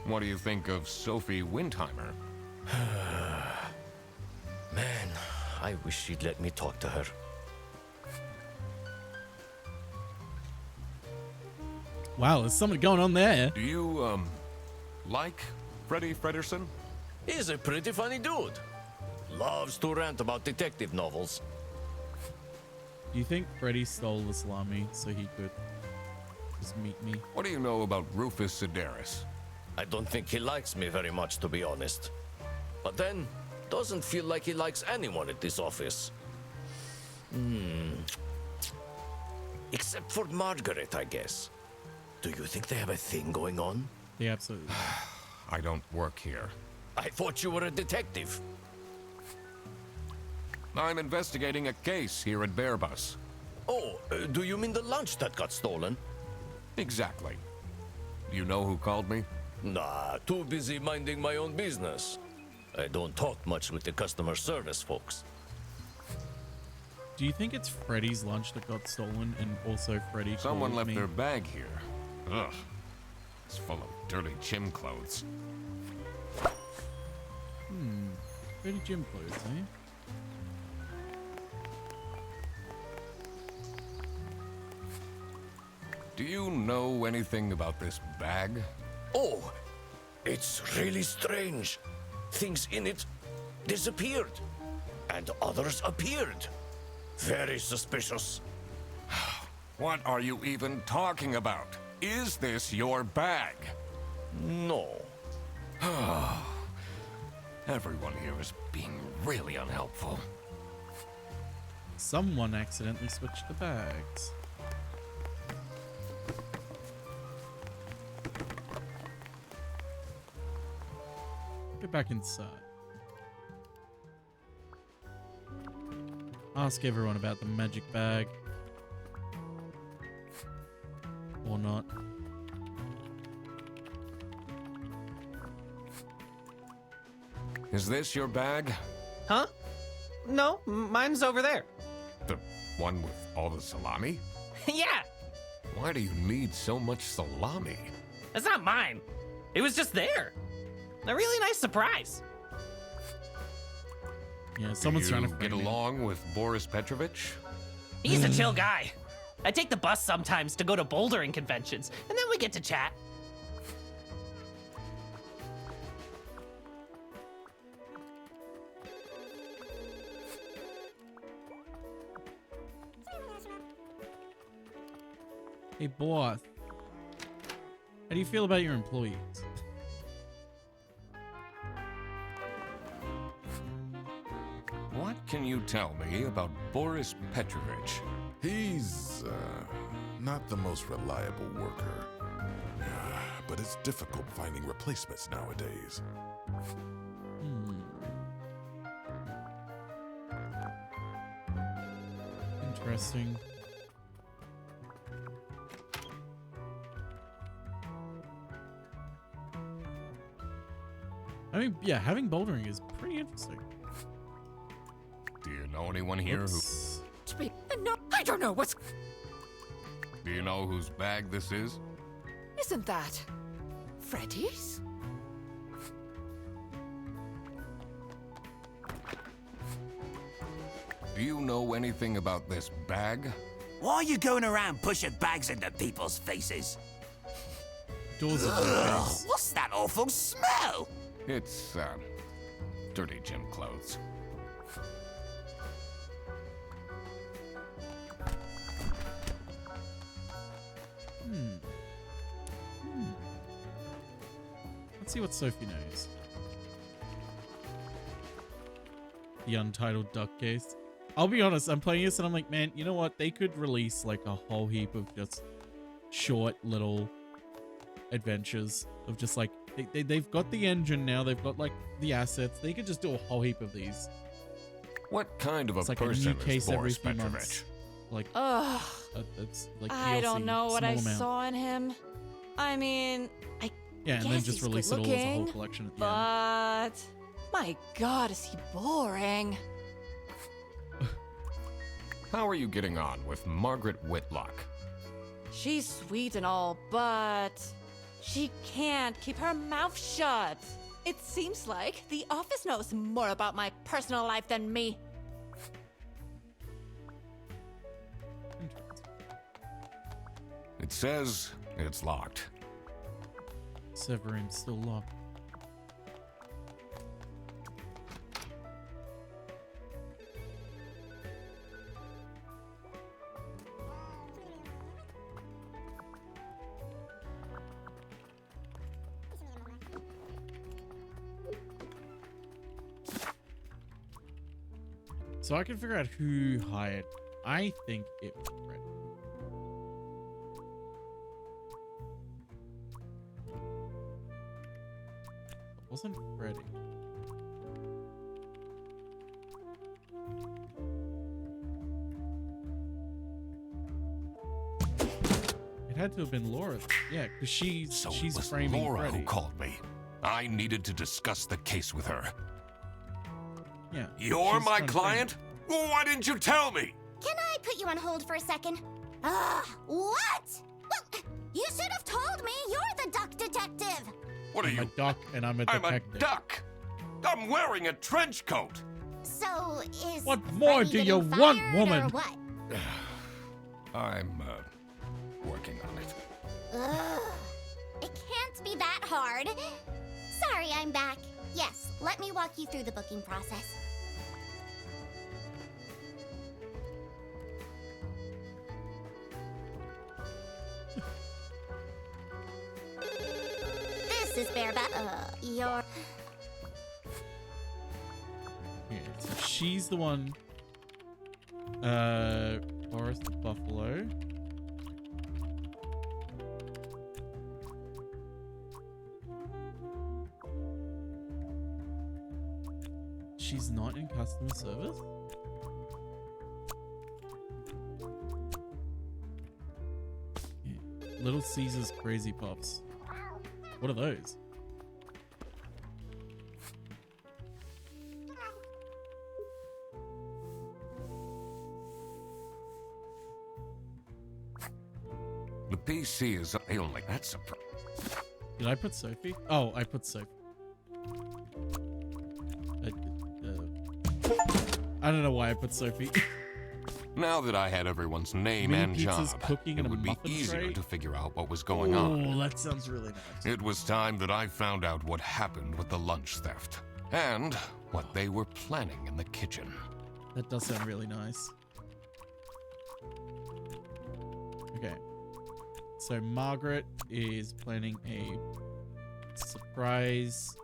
What do you think of Sophie Windheimer? Man, I wish she'd let me talk to her. Wow, there's something going on there. Do you, like Freddie Frederson? He's a pretty funny dude. Loves to rant about detective novels. Do you think Freddy stole the salami so he could just meet me? What do you know about Rufus Sedaris? I don't think he likes me very much, to be honest. But then, doesn't feel like he likes anyone at this office. Except for Margaret, I guess. Do you think they have a thing going on? They absolutely do. I don't work here. I thought you were a detective. I'm investigating a case here at Bearbus. Oh, do you mean the lunch that got stolen? Exactly. Do you know who called me? Nah, too busy minding my own business. I don't talk much with the customer service folks. Do you think it's Freddy's lunch that got stolen and also Freddy Someone called left me? their bag here. Ugh. It's full of dirty gym clothes. Dirty gym clothes, eh? Do you know anything about this bag? Oh, it's really strange. Things in it disappeared, and others appeared. Very suspicious. What are you even talking about? Is this your bag? No. Everyone here is being really unhelpful. Someone accidentally switched the bags. Get back inside. Ask everyone about the magic bag. Or not. Is this your bag? Huh? No, mine's over there. The one with all the salami? Yeah, Why do you need so much salami? it's not mine. It was just there. A really nice surprise. Yeah, someone's trying to get frame me. along with Boris Petrovich? He's a chill guy. I take the bus sometimes to go to bouldering conventions, and then we get to chat. Hey, boss. How do you feel about your employees? What can you tell me about Boris Petrovich? He's, not the most reliable worker. But it's difficult finding replacements nowadays. Interesting. I mean, yeah, having bouldering is pretty interesting. Do you know anyone here Oops. No, I don't know what's. Do you know whose bag this is? Isn't that Freddy's? Do you know anything about this bag? Why are you going around pushing bags into people's faces? Doors of Ugh, what's that awful smell? It's, dirty gym clothes. Let's see what Sophie knows. The Untitled Duck Case. I'll be honest, I'm playing this and I'm like, man, you know what? They could release like a whole heap of just short little adventures of just like, they've got the engine now, they've got like the assets. They could just do a whole heap of these. What kind of a It's like person a new case is every Boris few Petrovich? months. Like, Ugh. it's like I don't DLC, know what I small amount. saw in him. I mean, I Yeah, and then guess just he's release it all as a whole good-looking, collection at the end. but my God, is he boring? How are you getting on with Margaret Whitlock? She's sweet and all, but she can't keep her mouth shut. It seems like the office knows more about my personal life than me. It says it's locked. Severine's still locked. So I can figure out who hired. I think it was Fred. It wasn't Freddy. It had to have been Laura. Yeah, because she's It was framing Laura Freddy. who called me. I needed to discuss the case with her. Yeah. You're she's my trying to client? Why didn't you tell me? Can I put you on hold for a second? What? Well, you should have told me. You're the duck detective. What are I'm you? a duck and I'm a I'm detective. a duck. I'm wearing a trench coat. So is What more Freddy do you getting want, fired, woman? Or what? I'm working on it. Ugh. It can't be that hard. Sorry, I'm back. Yes, let me walk you through the booking process. This is Bareback. Your. Yeah, so she's the one. Boris the Buffalo. She's not in customer service? Yeah. Little Caesar's Crazy Puffs. What are those? PC is only that's a Did I put Sophie? Oh, I put Sophie. I don't know why I put Sophie. Now that I had everyone's name Mini and pizzas job, cooking it in a would be muffin easier tray? to figure out what was going on. Oh, that sounds really nice. It was time that I found out what happened with the lunch theft and what they were planning in the kitchen. That does sound really nice. Okay. So Margaret is planning a surprise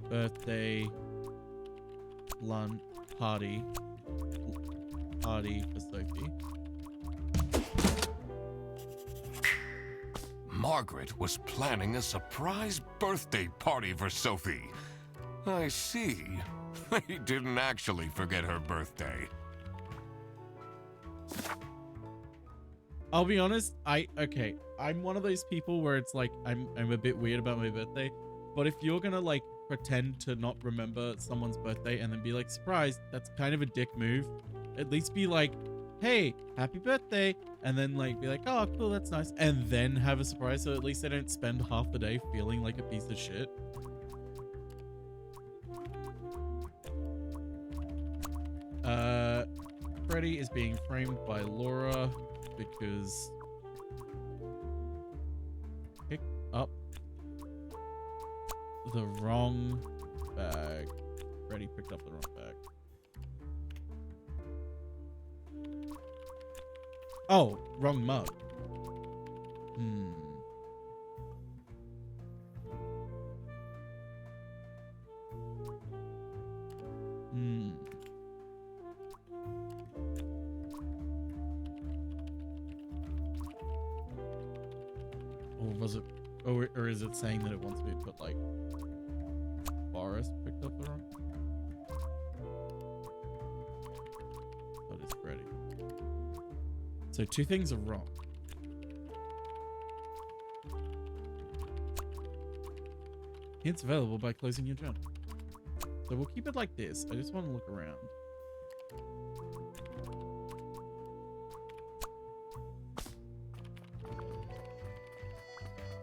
birthday lunch party for Sophie. Margaret was planning a surprise birthday party for Sophie. I see. They didn't actually forget her birthday. I'll be honest, I'm one of those people where it's like I'm a bit weird about my birthday, but if you're gonna like pretend to not remember someone's birthday and then be like surprised, that's kind of a dick move. At least be like, hey, happy birthday, and then like be like, oh cool, that's nice, and then have a surprise, so at least they don't spend half the day feeling like a piece of shit. Freddy is being framed by Laura because picked up the wrong bag. Freddy picked up the wrong bag. Oh, wrong mug. Or was it, or is it saying that it wants me to put like Boris picked up the wrong? That is Freddy. So two things are wrong. Hints available by closing your journal. So we'll keep it like this. I just want to look around.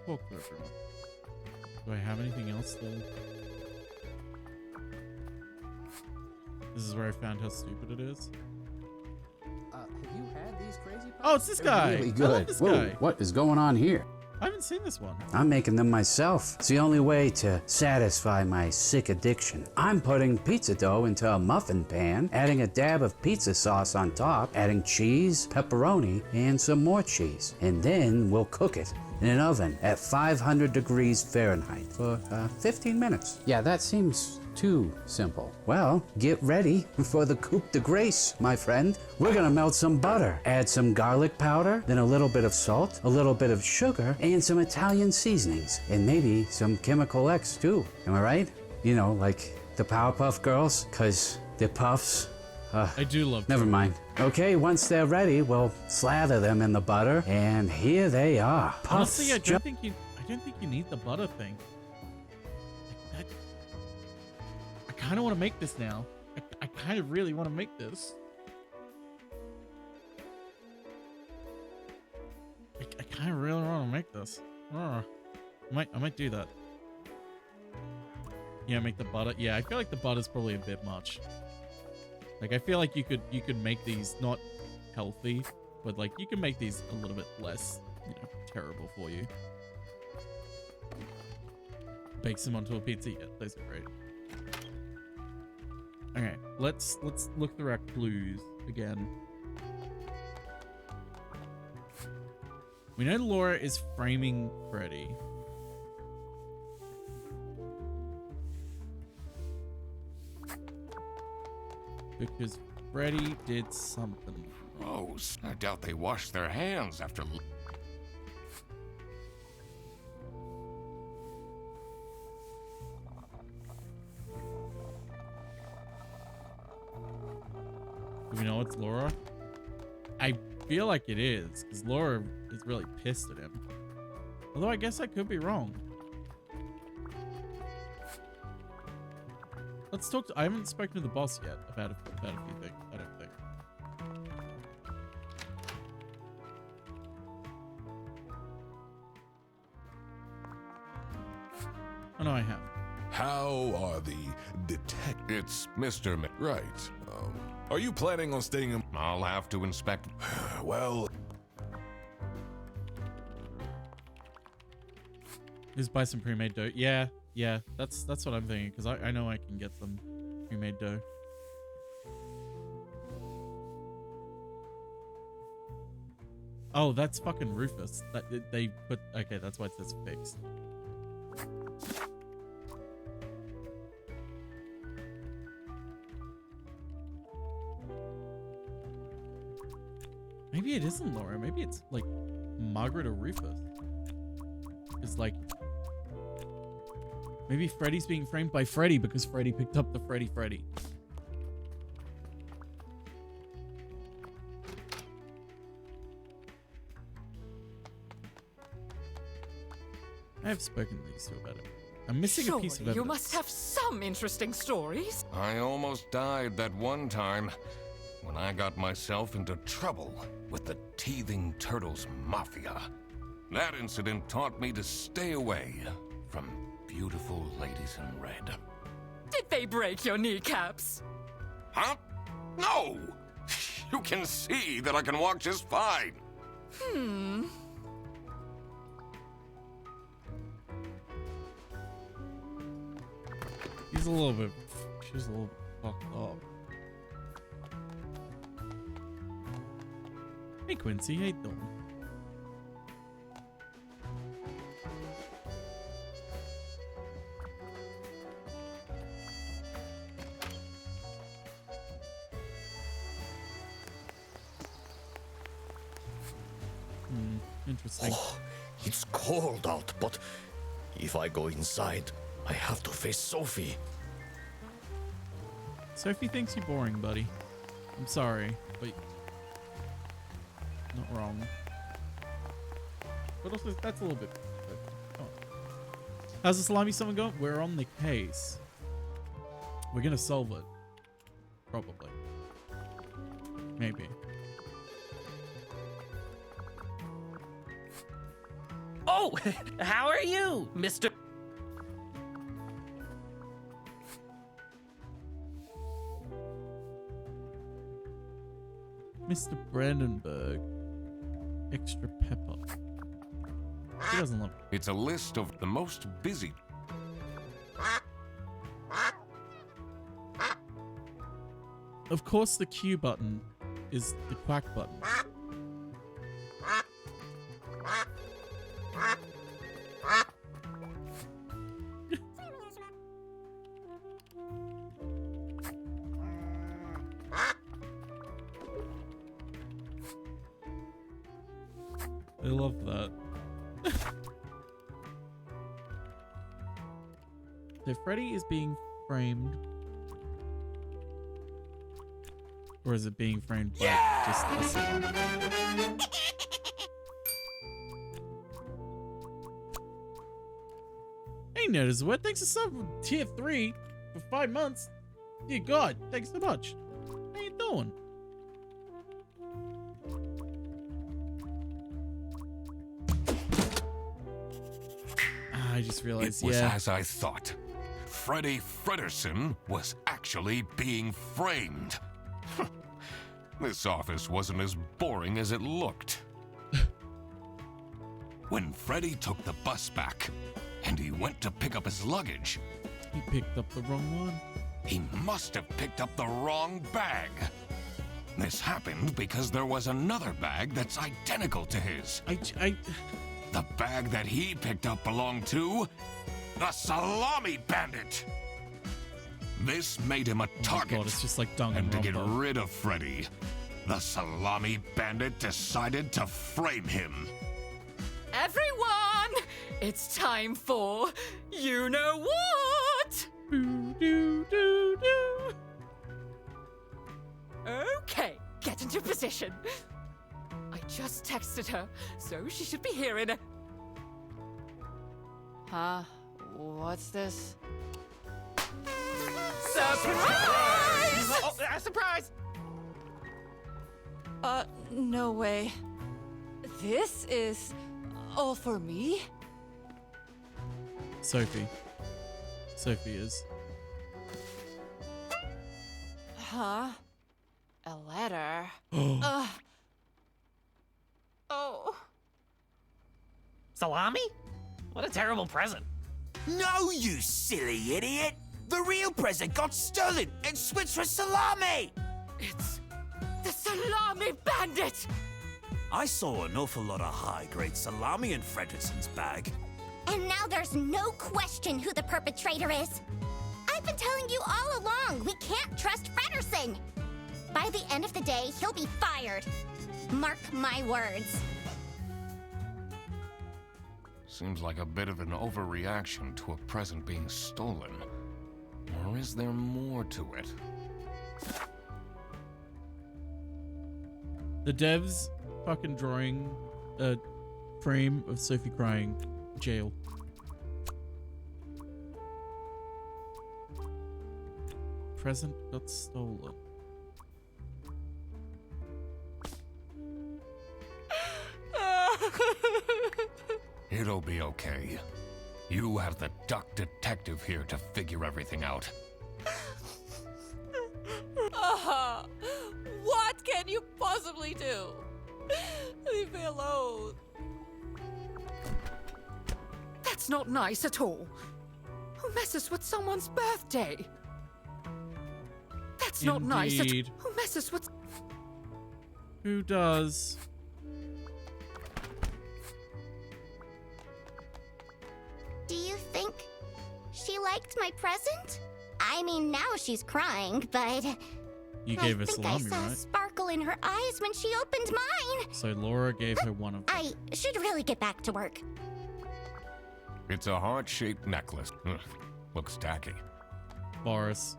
Walk through everyone. Do I have anything else though? This is where I found how stupid it is. Have you had these crazy puffs? Oh, it's this guy. Really I good. love this Whoa, guy. what is going on here? I haven't seen this one. I'm making them myself. It's the only way to satisfy my sick addiction. I'm putting pizza dough into a muffin pan, adding a dab of pizza sauce on top, adding cheese, pepperoni, and some more cheese. And then we'll cook it in an oven at 500 degrees Fahrenheit for 15 minutes. Yeah, that seems too simple. Well, get ready for the coup de grace, my friend. We're gonna melt some butter, add some garlic powder, then a little bit of salt, a little bit of sugar, and some Italian seasonings, and maybe some Chemical X too. Am I right? You know, like the Powerpuff Girls, cause they're puffs. I do love Never mind. Okay, once they're ready, we'll slather them in the butter, and here they are. Puffs. Honestly, I don't think you need the butter thing. I kind of want to make this now. I kind of really want to make this. I kind of really want to make this. I might do that. Yeah, make the butter. Yeah, I feel like the butter's probably a bit much. Like I feel like you could make these not healthy, but like you can make these a little bit less, terrible for you. Bake some onto a pizza. Yeah, those are great. Okay, let's look through our clues again. We know Laura is framing Freddy. Because Freddy did something. Gross. I doubt they washed their hands after. Do we know it's Laura? I feel like it is, because Laura is really pissed at him. Although I guess I could be wrong. Let's talk to... I haven't spoken to the boss yet about a few things, I don't think. no, I have. How are the It's Mr. Right. Are you planning on staying in? I'll have to inspect. Well, Just buy some pre-made dough. Yeah, that's what I'm thinking, because I know I can get some pre-made dough. Oh, that's fucking Rufus. That they put. Okay, that's why it says fixed. Maybe it isn't Laura. Maybe it's like Margaret or Rufus. It's like maybe Freddy's being framed by Freddy because Freddy picked up the Freddy. I have spoken to these two about it. I'm missing a piece of evidence. You must have some interesting stories. I almost died that one time when I got myself into trouble with the Teething Turtles Mafia. That incident taught me to stay away from beautiful ladies in red. Did they break your kneecaps? Huh? No! You can see that I can walk just fine. She's a little bit fucked up. Hey Quincy, how you doing? Interesting. Oh, it's cold out, but if I go inside, I have to face Sophie. Sophie thinks you're boring, buddy. I'm sorry, but not wrong. But also, that's a little bit. Oh. How's the Salami summon going? We're on the case. We're gonna solve it. Probably. Maybe. Oh, how are you, Mr. Mr. Brandenburg. Extra pepper. He doesn't love it. It's a list of the most busy. Of course, the Q button is the quack button. I love that. So Freddy is being framed. Or is it being framed by just a salon? Hey, notice what? Thanks to sub tier 3 for 5 months. Dear God, thanks so much. How you doing? I just realized, It was as I thought. Freddy Fredersen was actually being framed. This office wasn't as boring as it looked. When Freddy took the bus back, and he went to pick up his luggage, he picked up the wrong one. He must have picked up the wrong bag. This happened because there was another bag that's identical to his. The bag that he picked up belonged to the Salami Bandit. This made him a target. God, it's just like Danganronpa. And to get rid of Freddy, the Salami Bandit decided to frame him. Everyone, it's time for you know what? Okay, get into position. I just texted her, so she should be here in a... Huh? What's this? Surprise! Oh, surprise! No way. This is all for me? Sophie. Sophie is. Huh? A letter? Oh. Oh. Salami? What a terrible present. No, you silly idiot! The real present got stolen and switched for Salami! It's the Salami Bandit! I saw an awful lot of high-grade salami in Fredrickson's bag. And now there's no question who the perpetrator is. I've been telling you all along, we can't trust Frederson. By the end of the day, he'll be fired. Mark my words. Seems like a bit of an overreaction to a present being stolen. Or is there more to it? The devs fucking drawing a frame of Sophie crying. Jail. Present got stolen. It'll be okay. You have the duck detective here to figure everything out. What can you possibly do? Leave me alone. That's not nice at all. Who messes with someone's birthday? That's not nice at all. Indeed. Who messes with... Who does? Do you think she liked my present? I mean, now she's crying, but You gave her I think salami, I saw a right? sparkle in her eyes when she opened mine. So Laura gave her one of them. I should really get back to work. It's a heart-shaped necklace. Ugh, looks tacky. Boris.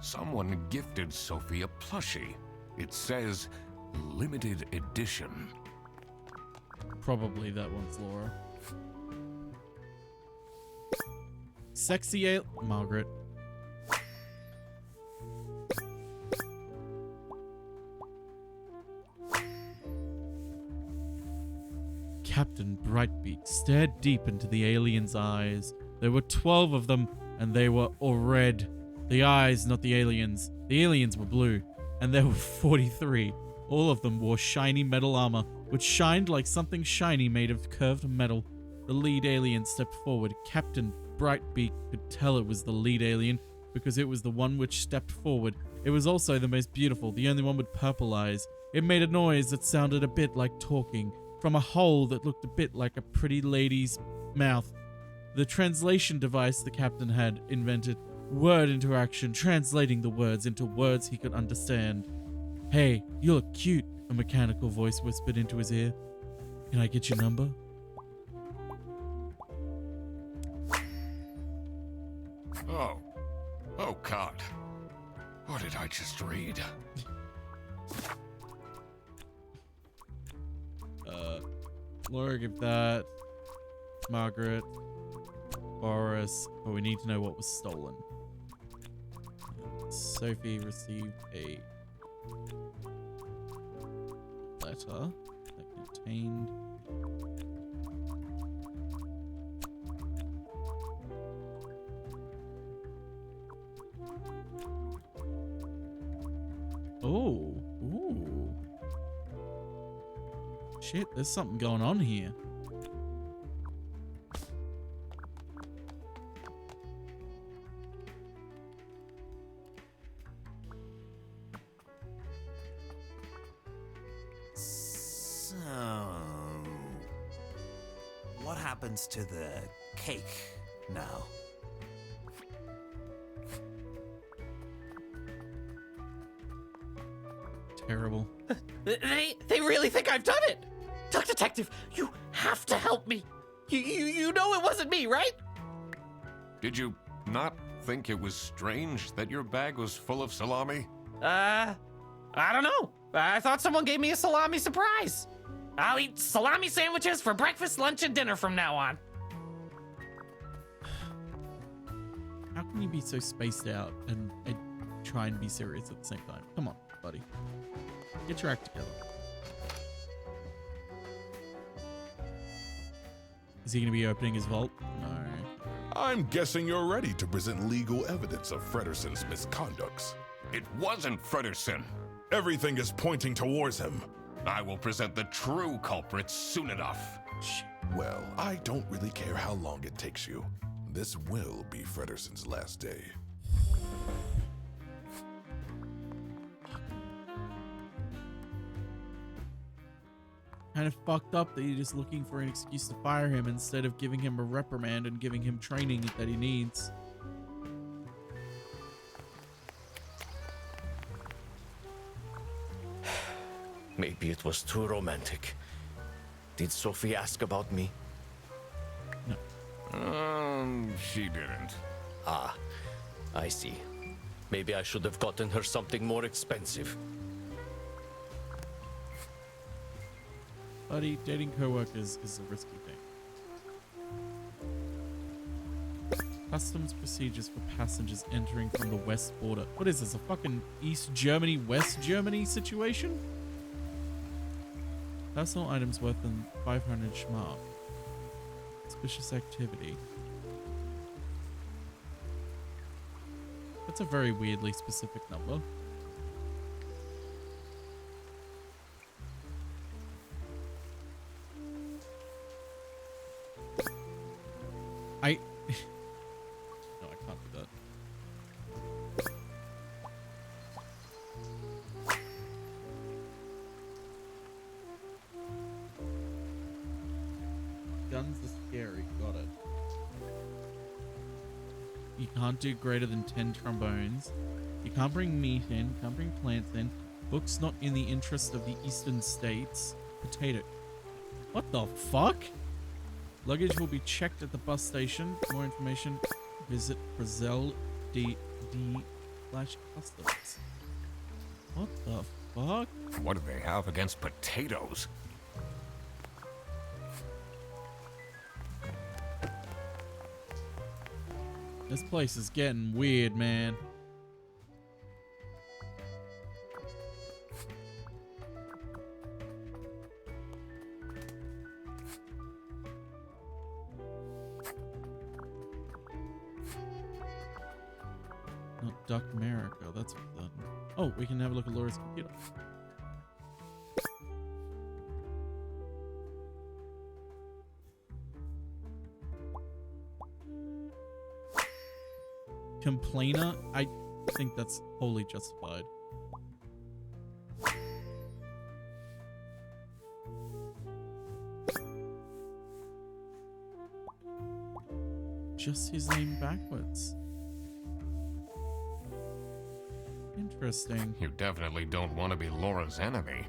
Someone gifted Sophie a plushie. It says limited edition. Probably that one's Laura. Sexy Margaret. Captain Brightbeak stared deep into the alien's eyes. There were 12 of them, and they were all red. The eyes, not the aliens. The aliens were blue, and there were 43. All of them wore shiny metal armor, which shined like something shiny made of curved metal. The lead alien stepped forward. Captain Brightbeak could tell it was the lead alien because it was the one which stepped forward. It was also the most beautiful, the only one with purple eyes. It made a noise that sounded a bit like talking from a hole that looked a bit like a pretty lady's mouth. The translation device the captain had invented, word interaction, translating the words into words he could understand. "Hey, you look cute," a mechanical voice whispered into his ear. "Can I get your number?" Oh God. What did I just read? Laura, give that. Margaret. Boris. But we need to know what was stolen. Sophie received a letter that contained Ooh. Shit, there's something going on here. So, what happens to the cake now? Terrible. They really think I've done it. Duck Detective, you have to help me. You know it wasn't me, right? Did you not think it was strange that your bag was full of salami? I don't know. I thought someone gave me a salami surprise. I'll eat salami sandwiches for breakfast, lunch, and dinner from now on. How can you be so spaced out and try and be serious at the same time? Come on, buddy. Get your act together. Is he going to be opening his vault? No. I'm guessing you're ready to present legal evidence of Frederson's misconducts. It wasn't Frederson. Everything is pointing towards him. I will present the true culprits soon enough. Well, I don't really care how long it takes you. This will be Frederson's last day. Kind of fucked up that you're just looking for an excuse to fire him instead of giving him a reprimand and giving him training that he needs. Maybe it was too romantic. Did Sophie ask about me? No. She didn't. Ah, I see. Maybe I should have gotten her something more expensive. Buddy, dating coworkers is a risky thing. Customs procedures for passengers entering from the west border. What is this, a fucking East Germany, West Germany situation? Personal items worth than 500 Schmark. Suspicious activity. That's a very weirdly specific number. No, I can't do that. Guns are scary. Got it. You can't do greater than 10 trombones. You can't bring meat in. Can't bring plants in. Books not in the interest of the eastern states. Potato. What the fuck? Luggage will be checked at the bus station. For more information, visit Brazil.d/customs. What the fuck? What do they have against potatoes? This place is getting weird, man. Not Duck America, that's what that. Oh, we can have a look at Laura's computer. Complainer? I think that's wholly justified. Just his name backwards. Interesting. You definitely don't want to be Laura's enemy.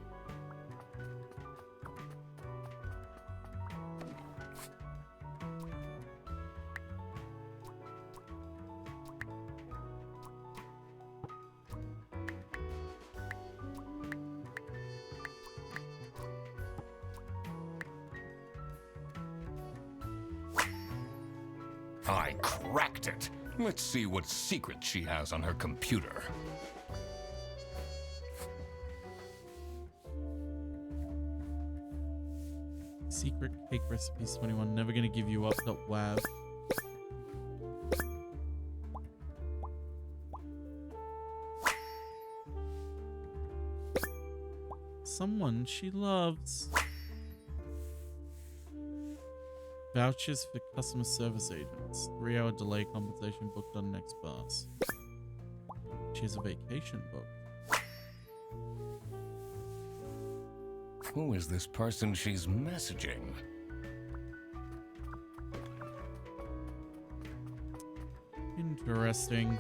I cracked it. Let's see what secret she has on her computer. Secret cake recipes 21. Never gonna give you up. .wav. Someone she loves. Vouchers for customer service agents. 3-hour delay compensation booked on next bus. She has a vacation booked. Who is this person she's messaging? Interesting.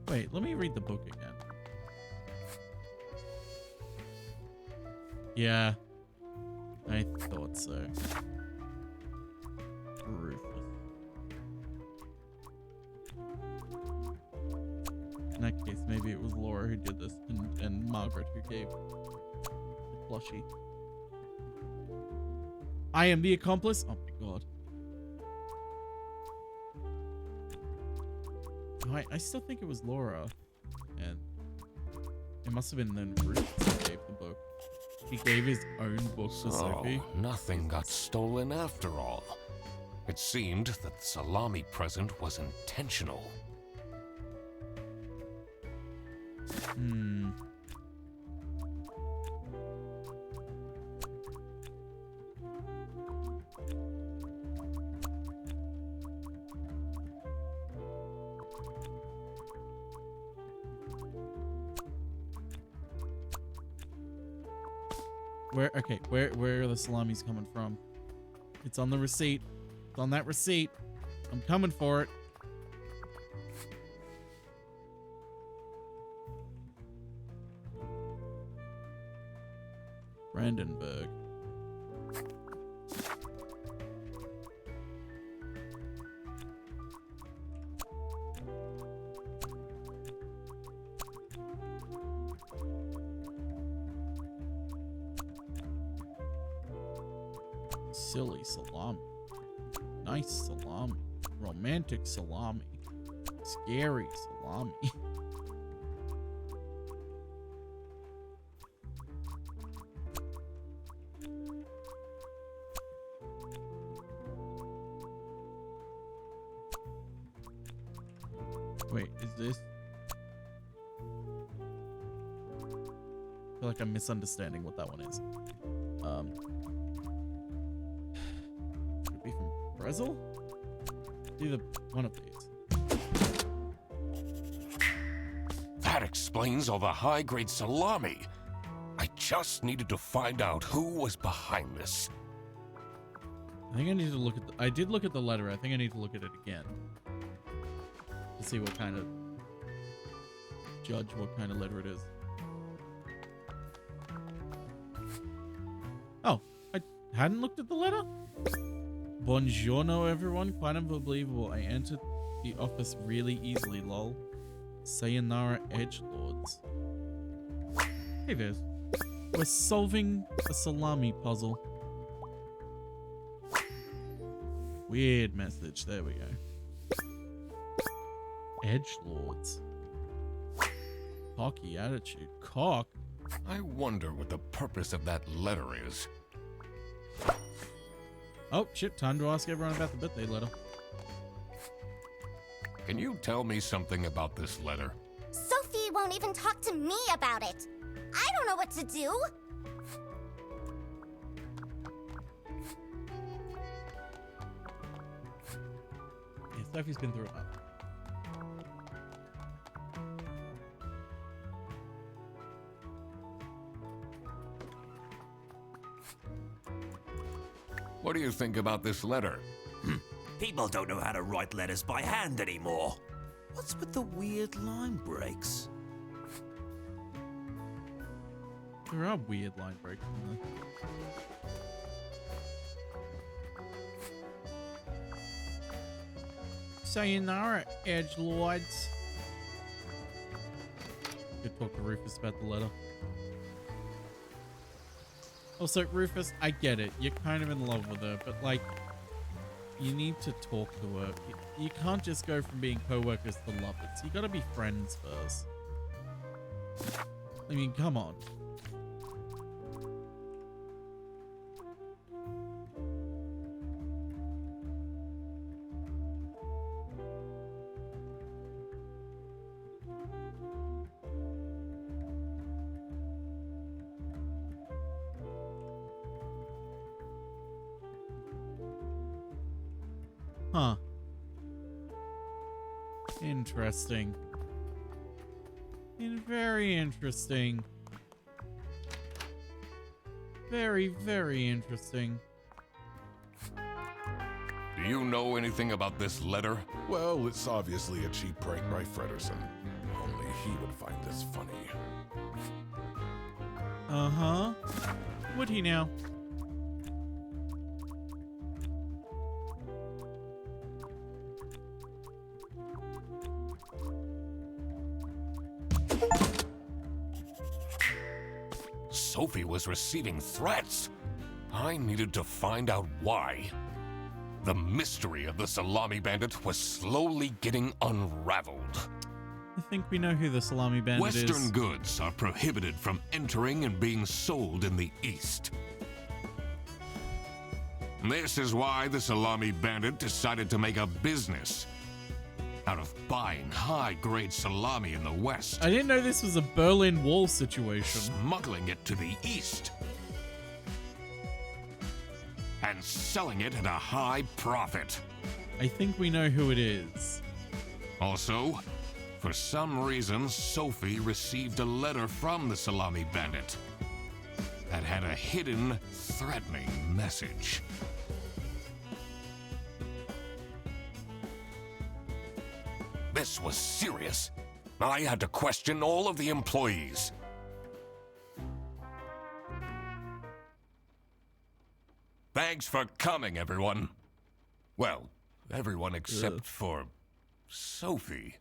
Wait, let me read the book again. Yeah, I thought so. Ruthless. In that case, maybe it was Laura who did this and Margaret who gave the plushie. I am the accomplice? Oh my god. No, I still think it was Laura. And it must have been then Ruth that gave the book. He gave his own book to Sophie. Nothing got stolen after all. It seemed that the salami present was intentional. Hmm. Where are the salamis coming from? It's on the receipt. It's on that receipt. I'm coming for it. Brandenburg. Silly salami. Nice salami. Romantic salami. Scary salami. Wait, is this? I feel like I'm misunderstanding what that one is. Could it be from Brazil? Either one of these. That explains all the high-grade salami. I just needed to find out who was behind this. I think I need to look at I did look at the letter. I think I need to look at it again. To see what kind of judge what kind of letter it is. Oh, I hadn't looked at the letter? Buongiorno everyone, quite unbelievable. I entered the office really easily, lol. Sayonara edgelords. Hey Viz. We're solving a salami puzzle. Weird message, there we go. Edgelords. Cocky attitude. Cock? I wonder what the purpose of that letter is. Oh, shit. Time to ask everyone about the birthday letter. Can you tell me something about this letter? Sophie won't even talk to me about it. I don't know what to do. Yeah, Sophie's been through it. What do you think about this letter? People don't know how to write letters by hand anymore. What's with the weird line breaks? There are weird line breaks in there. Sayonara, edgelords. Could talk to Rufus about the letter. Also, Rufus, I get it. You're kind of in love with her, but like, you need to talk to her. You can't just go from being co-workers to lovers. You gotta be friends first. I mean, come on. Huh. Interesting. Very interesting. Very, very interesting. Do you know anything about this letter? Well, it's obviously a cheap prank by Frederson. Only he would find this funny. Uh-huh. Would he now? Sophie was receiving threats. I needed to find out why. The mystery of the Salami Bandit was slowly getting unraveled. I think we know who the Salami Bandit is. Western goods are prohibited from entering and being sold in the East. This is why the Salami Bandit decided to make a business out of buying high-grade salami in the West. I didn't know this was a Berlin Wall situation. Smuggling it to the East. And selling it at a high profit. I think we know who it is. Also, for some reason, Sophie received a letter from the Salami Bandit that had a hidden, threatening message. This was serious. I had to question all of the employees. Thanks for coming, everyone. Well, everyone except for Sophie.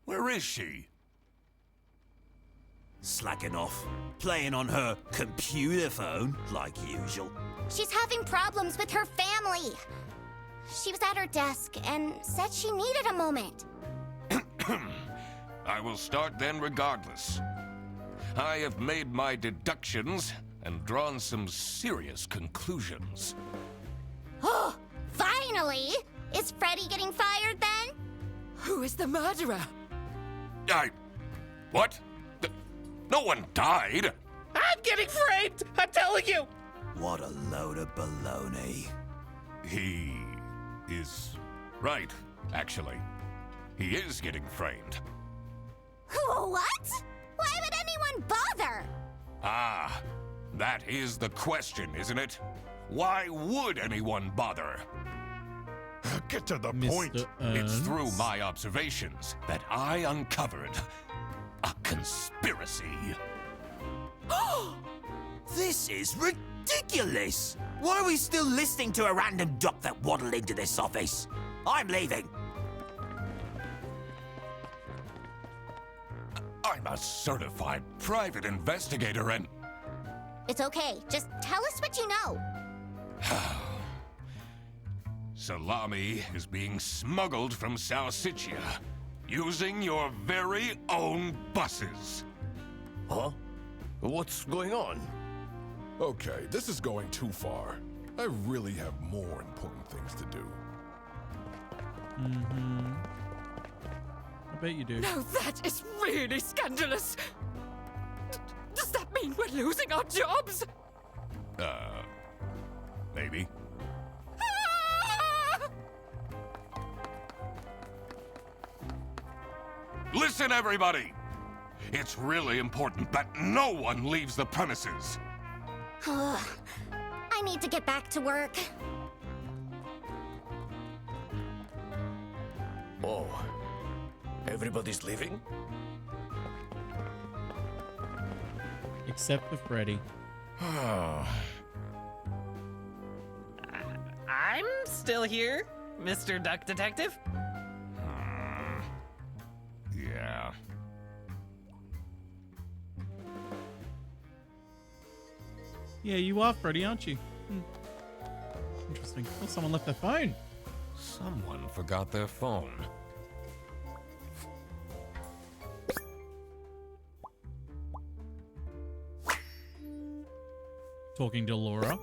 Where is she? Slacking off. Playing on her computer phone, like usual. She's having problems with her family. She was at her desk and said she needed a moment. I will start then regardless. I have made my deductions and drawn some serious conclusions. Oh, finally! Is Freddy getting fired then? Who is the murderer? What? No one died! I'm getting framed! I'm telling you! What a load of baloney. He is right, actually. He is getting framed. What? Why would anyone bother? Ah, that is the question, isn't it? Why would anyone bother? Get to the Mr. point. It's through my observations that I uncovered a conspiracy. This is ridiculous! Why are we still listening to a random duck that waddled into this office? I'm leaving. I'm a certified private investigator and... It's okay. Just tell us what you know. Salami is being smuggled from Salsiccia using your very own buses. Huh? What's going on? Okay, this is going too far. I really have more important things to do. Mm-hmm. I bet you do. Now that is really scandalous. Does that mean we're losing our jobs? Maybe. Listen, everybody! It's really important that no one leaves the premises. I need to get back to work. Oh, everybody's leaving? Except for Freddy. I'm still here, Mr. Duck Detective. Yeah. Yeah, you are Freddy, aren't you? Interesting. Oh, someone left their phone. Someone forgot their phone. Talking to Laura.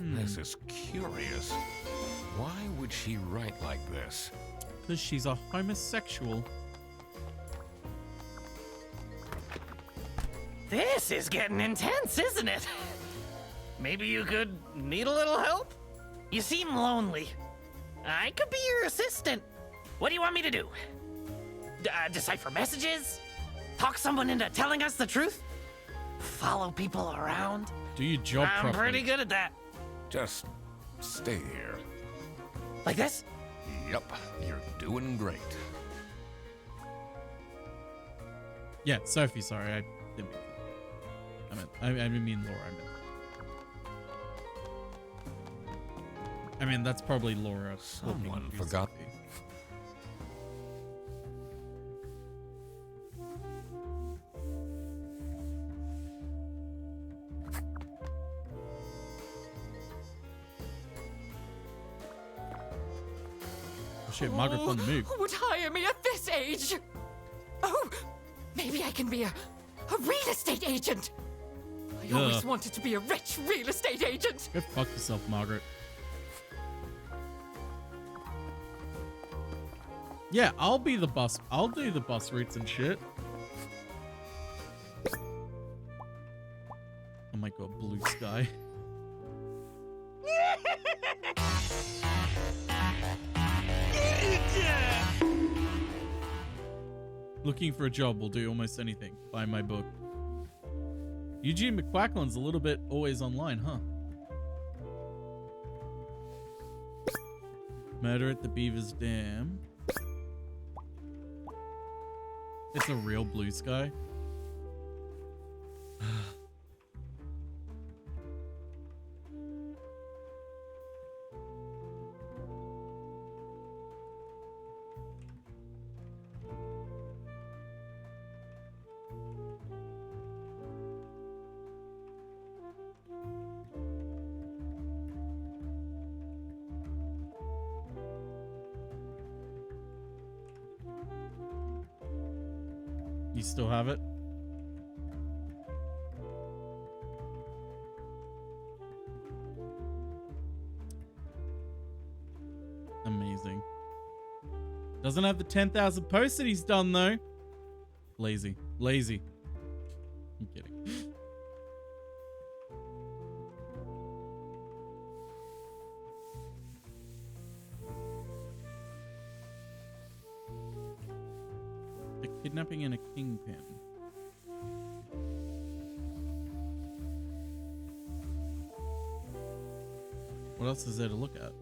This is curious. Why would she write like this? Because she's a homosexual. This is getting intense, isn't it? Maybe you could need a little help? You seem lonely. I could be your assistant. What do you want me to do? Decipher messages? Talk someone into telling us the truth? Follow people around? Do your job I'm properly. pretty good at that. Just stay here. Like this? Yup, you're doing great. Yeah, Sophie, sorry. I didn't mean I mean Laura. I mean that's probably Laura. Someone forgot. Oh shit, Margaret's on the move. Who would hire me at this age? Oh, maybe I can be a real estate agent. I always wanted to be a rich real estate agent. Go fuck yourself, Margaret. Yeah, I'll be the bus. I'll do the bus routes and shit. Oh my god, blue sky. Looking for a job will do almost anything. Buy my book. Eugene McQuacklin's a little bit always online, huh? Murder at the Beaver's Dam. It's a real blue sky. You still have it? Amazing. Doesn't have the 10,000 posts that he's done though. Lazy. Lazy. I'm kidding. Kidnapping and a kingpin. What else is there to look at?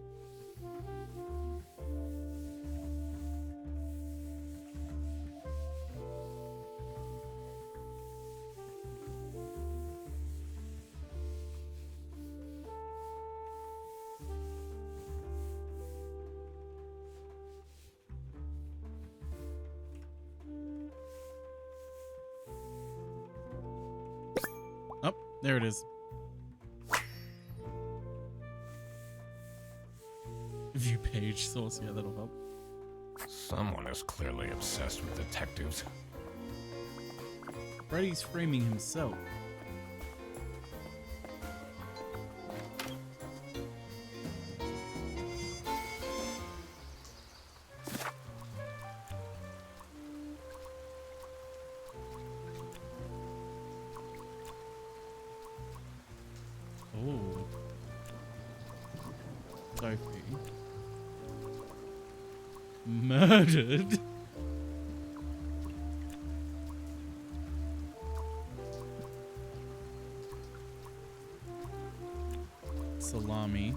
There it is. View page source, yeah, that'll help. Someone is clearly obsessed with detectives. Freddy's framing himself. Murdered? Salami.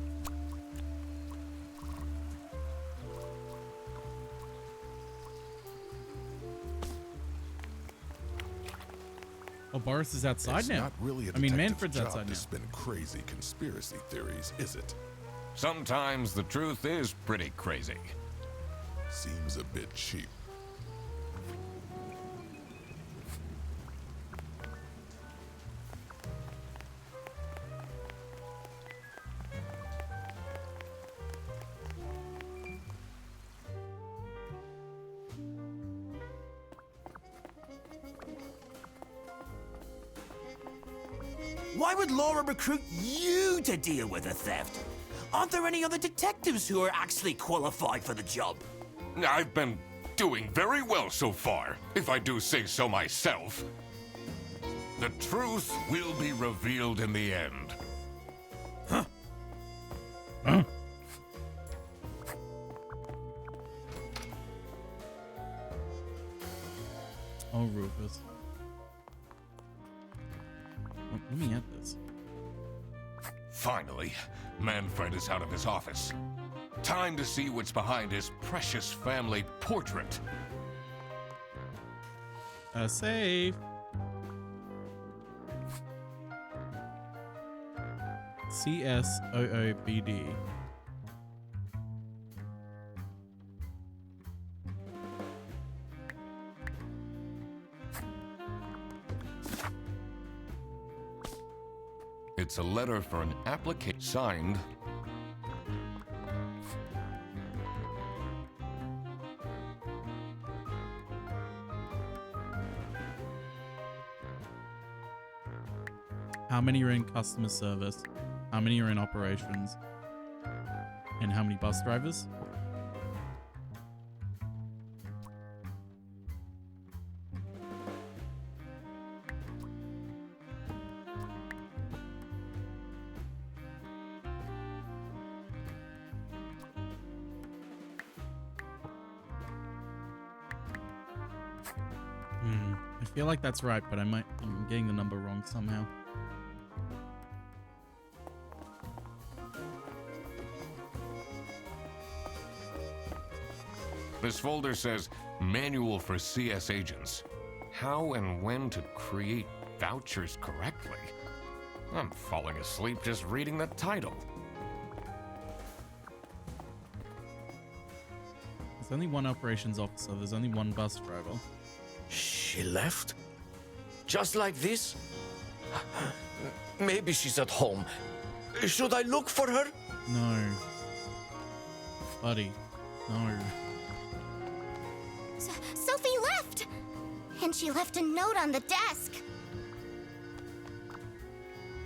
Oh, Boris is outside it's now. Not really a I mean, detective's Manfred's job outside to now. spin crazy conspiracy theories, is it? Sometimes the truth is pretty crazy. Seems a bit cheap. Why would Laura recruit you to deal with the theft? Aren't there any other detectives who are actually qualified for the job? I've been doing very well so far, if I do say so myself. The truth will be revealed in the end. Huh? Huh? Oh, Rufus. Oh, let me at this. Finally, Manfred is out of his office. Time to see what's behind his precious family portrait. Save. CSOOBD. It's a letter for an application signed. How many are in customer service? How many are in operations? And how many bus drivers? I feel like that's right, but I'm getting the number wrong somehow. This folder says Manual for CS Agents. How and when to create vouchers correctly. I'm falling asleep just reading the title. There's only one operations officer. There's only one bus driver. She left? Just like this? Maybe she's at home. Should I look for her? No. Buddy. No. Sophie left! And she left a note on the desk.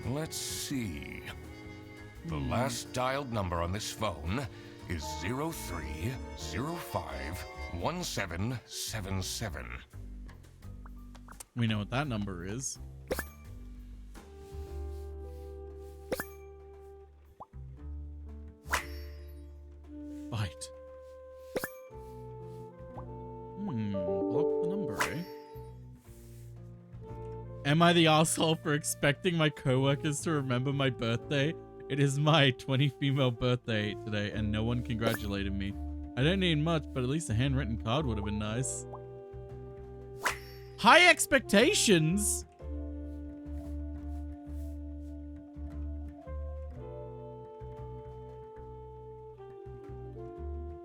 Let's see. The last dialed number on this phone is 03051777. We know what that number is. Fight. Block the number, eh? Am I the asshole for expecting my coworkers to remember my birthday? It is my 20 female birthday today, and no one congratulated me. I don't need much, but at least a handwritten card would have been nice. High expectations?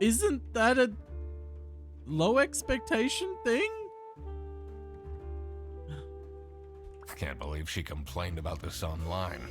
Isn't that a low expectation thing? Can't believe she complained about this online.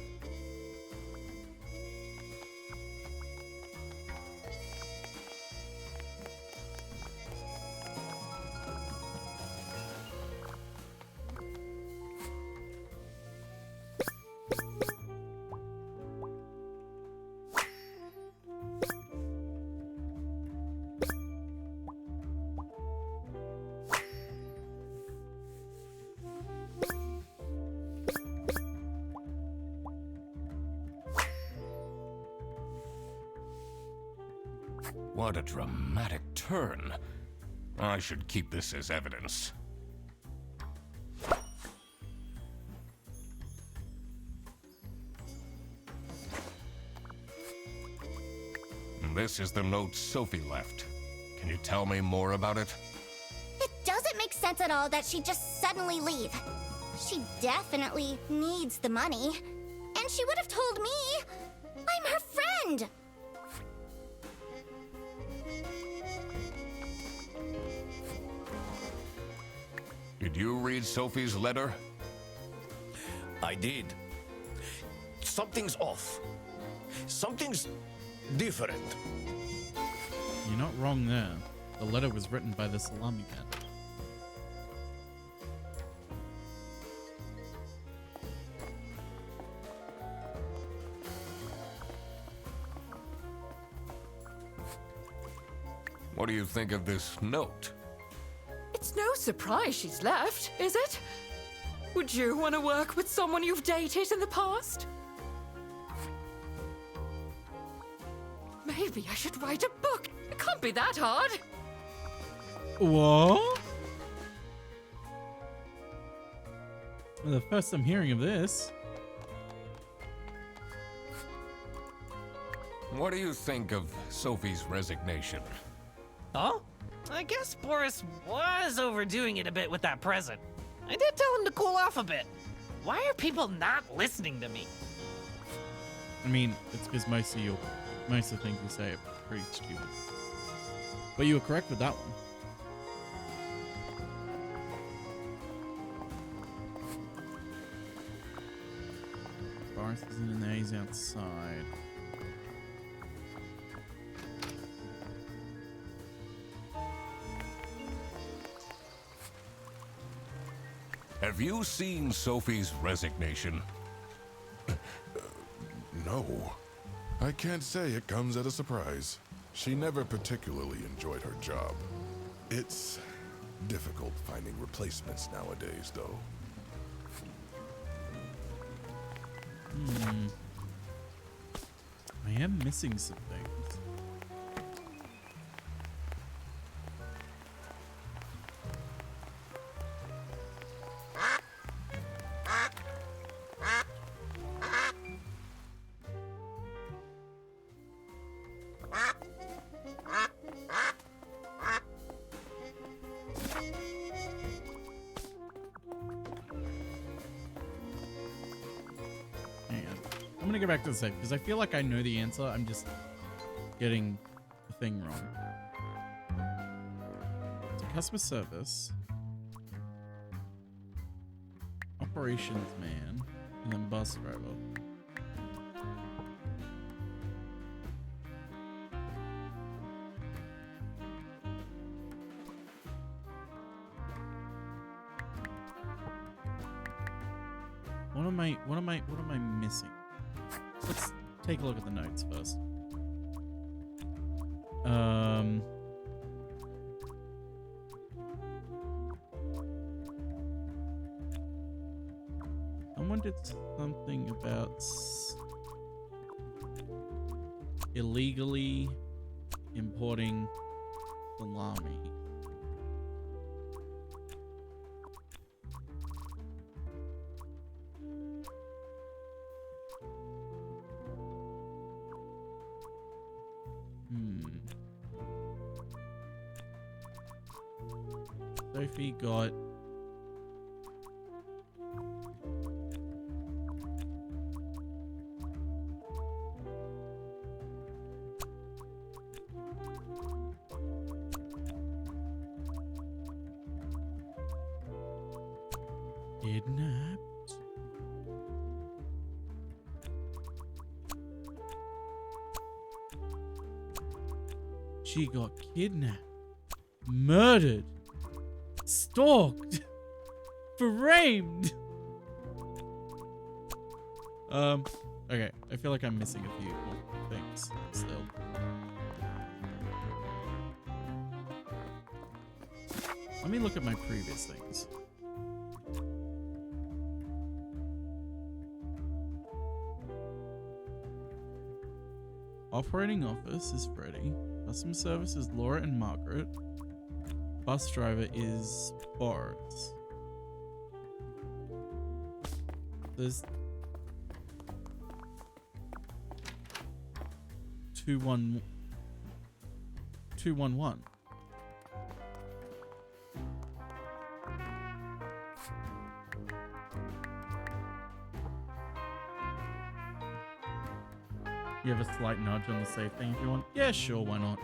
What a dramatic turn. I should keep this as evidence. This is the note Sophie left. Can you tell me more about it? It doesn't make sense at all that she'd just suddenly leave. She definitely needs the money. And she would have told me. I'm her friend. Did you read Sophie's letter? I did. Something's off. Something's different. You're not wrong there. The letter was written by the Salami man. What do you think of this note? It's no surprise she's left, is it? Would you want to work with someone you've dated in the past? Maybe I should write a book. It can't be that hard. What? Well, the first I'm hearing of this. What do you think of Sophie's resignation? Oh? I guess Boris was overdoing it a bit with that present. I did tell him to cool off a bit. Why are people not listening to me? I mean, it's because most of the things you say are pretty stupid. But you were correct with that one. Forrest isn't in there, he's outside. Have you seen Sophie's resignation? No. I can't say it comes at a surprise. She never particularly enjoyed her job. It's difficult finding replacements nowadays, though. I am missing some things. I'm gonna go back to the save because I feel like I know the answer. I'm just getting the thing wrong. So customer service, operations man, and then bus driver. What am I missing? Let's take a look at the notes first. Someone did something about illegally importing salami. Sophie got kidnapped. She got kidnapped, murdered, stalked, framed. Okay, I feel like I'm missing a few more things still. Let me look at my previous things. Operating office is Freddy. Customer service is Laura and Margaret. Bus driver is Boris. There's 211. You have a slight nudge on the safe thing if you want? Yeah, sure, why not?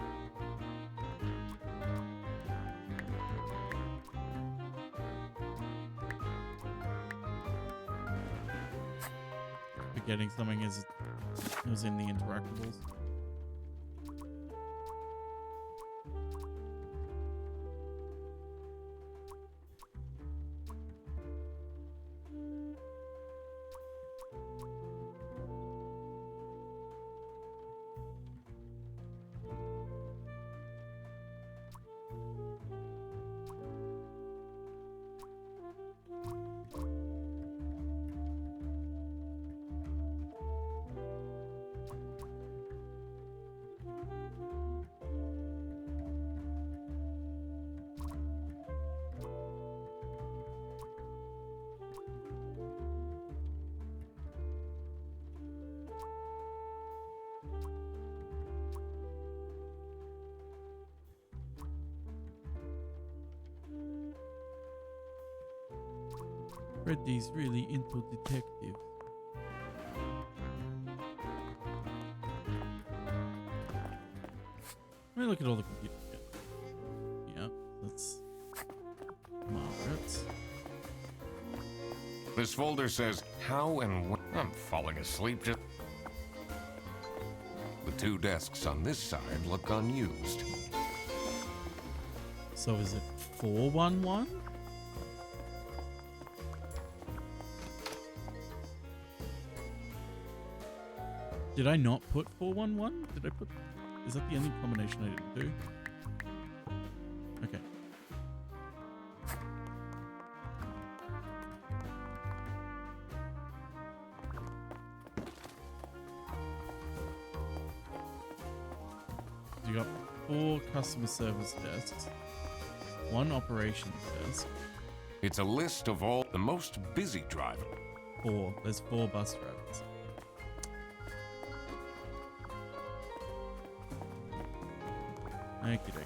Forgetting something is it was in the interactables. Freddy's really into detectives. Let me look at all the computers again. Yeah, that's Margaret's. This folder says how and when. I'm falling asleep just. The 2 desks on this side look unused. So is it 411? Did I not put 411? Did I put... Is that the only combination I didn't do? Okay. You got 4 customer service desks, 1 operations desk. It's a list of all the most busy drivers. 4. There's 4 bus drivers. Okey doke.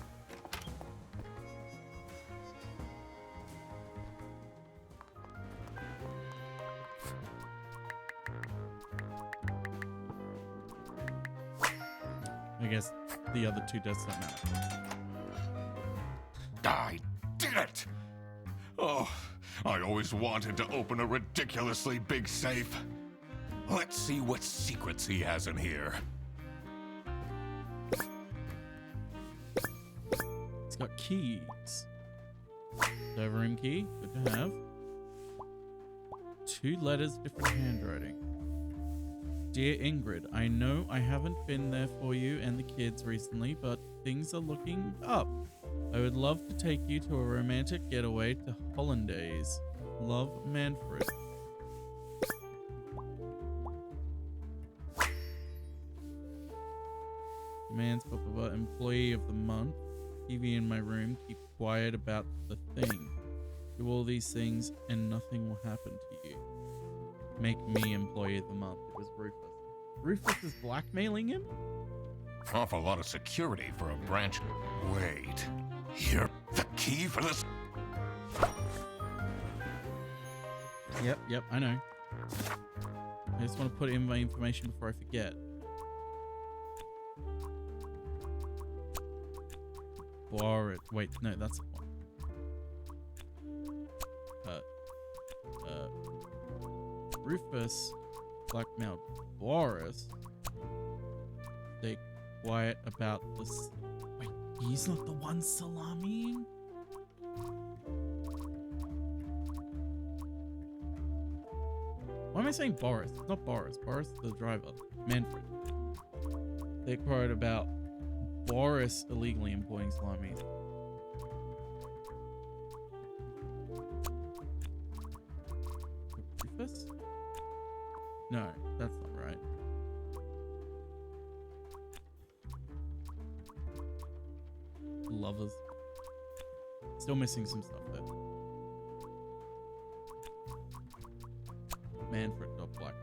I guess the other 2 desks don't matter. I did it! Oh, I always wanted to open a ridiculously big safe. Let's see what secrets he has in here. It's got keys. Server room key, good to have. 2 letters, different handwriting. Dear Ingrid, I know I haven't been there for you and the kids recently, but things are looking up. I would love to take you to a romantic getaway to Hollandaise. Love, Manfred. Demands employee of the month. TV in my room. Keep quiet about the thing. Do all these things and nothing will happen to you. Make me employee of the month. It was Rufus. Rufus is blackmailing him? Awful lot of security for a branch. Wait. Here, the key for this. Yep, I know. I just want to put in my information before I forget. Wait, no, that's the one. Rufus blackmailed Boris. Stay quiet about this. Wait, he's not the one salamiing? Why am I saying Boris? It's not Boris. Boris is the driver. Manfred. They quoted about Boris illegally employing salamis. Rufus? No, that's not right. Lovers. Still missing some stuff there. Manfred got black.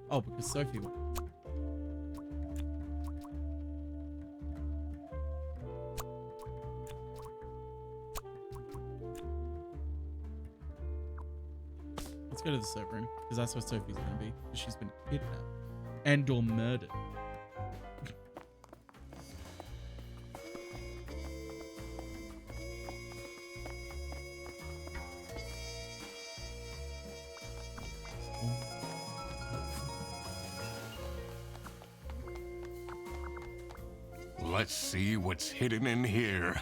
Oh, because Sophie went. Let's go to the server room, because that's where Sophie's gonna be. Because she's been kidnapped and or murdered. Let's see what's hidden in here.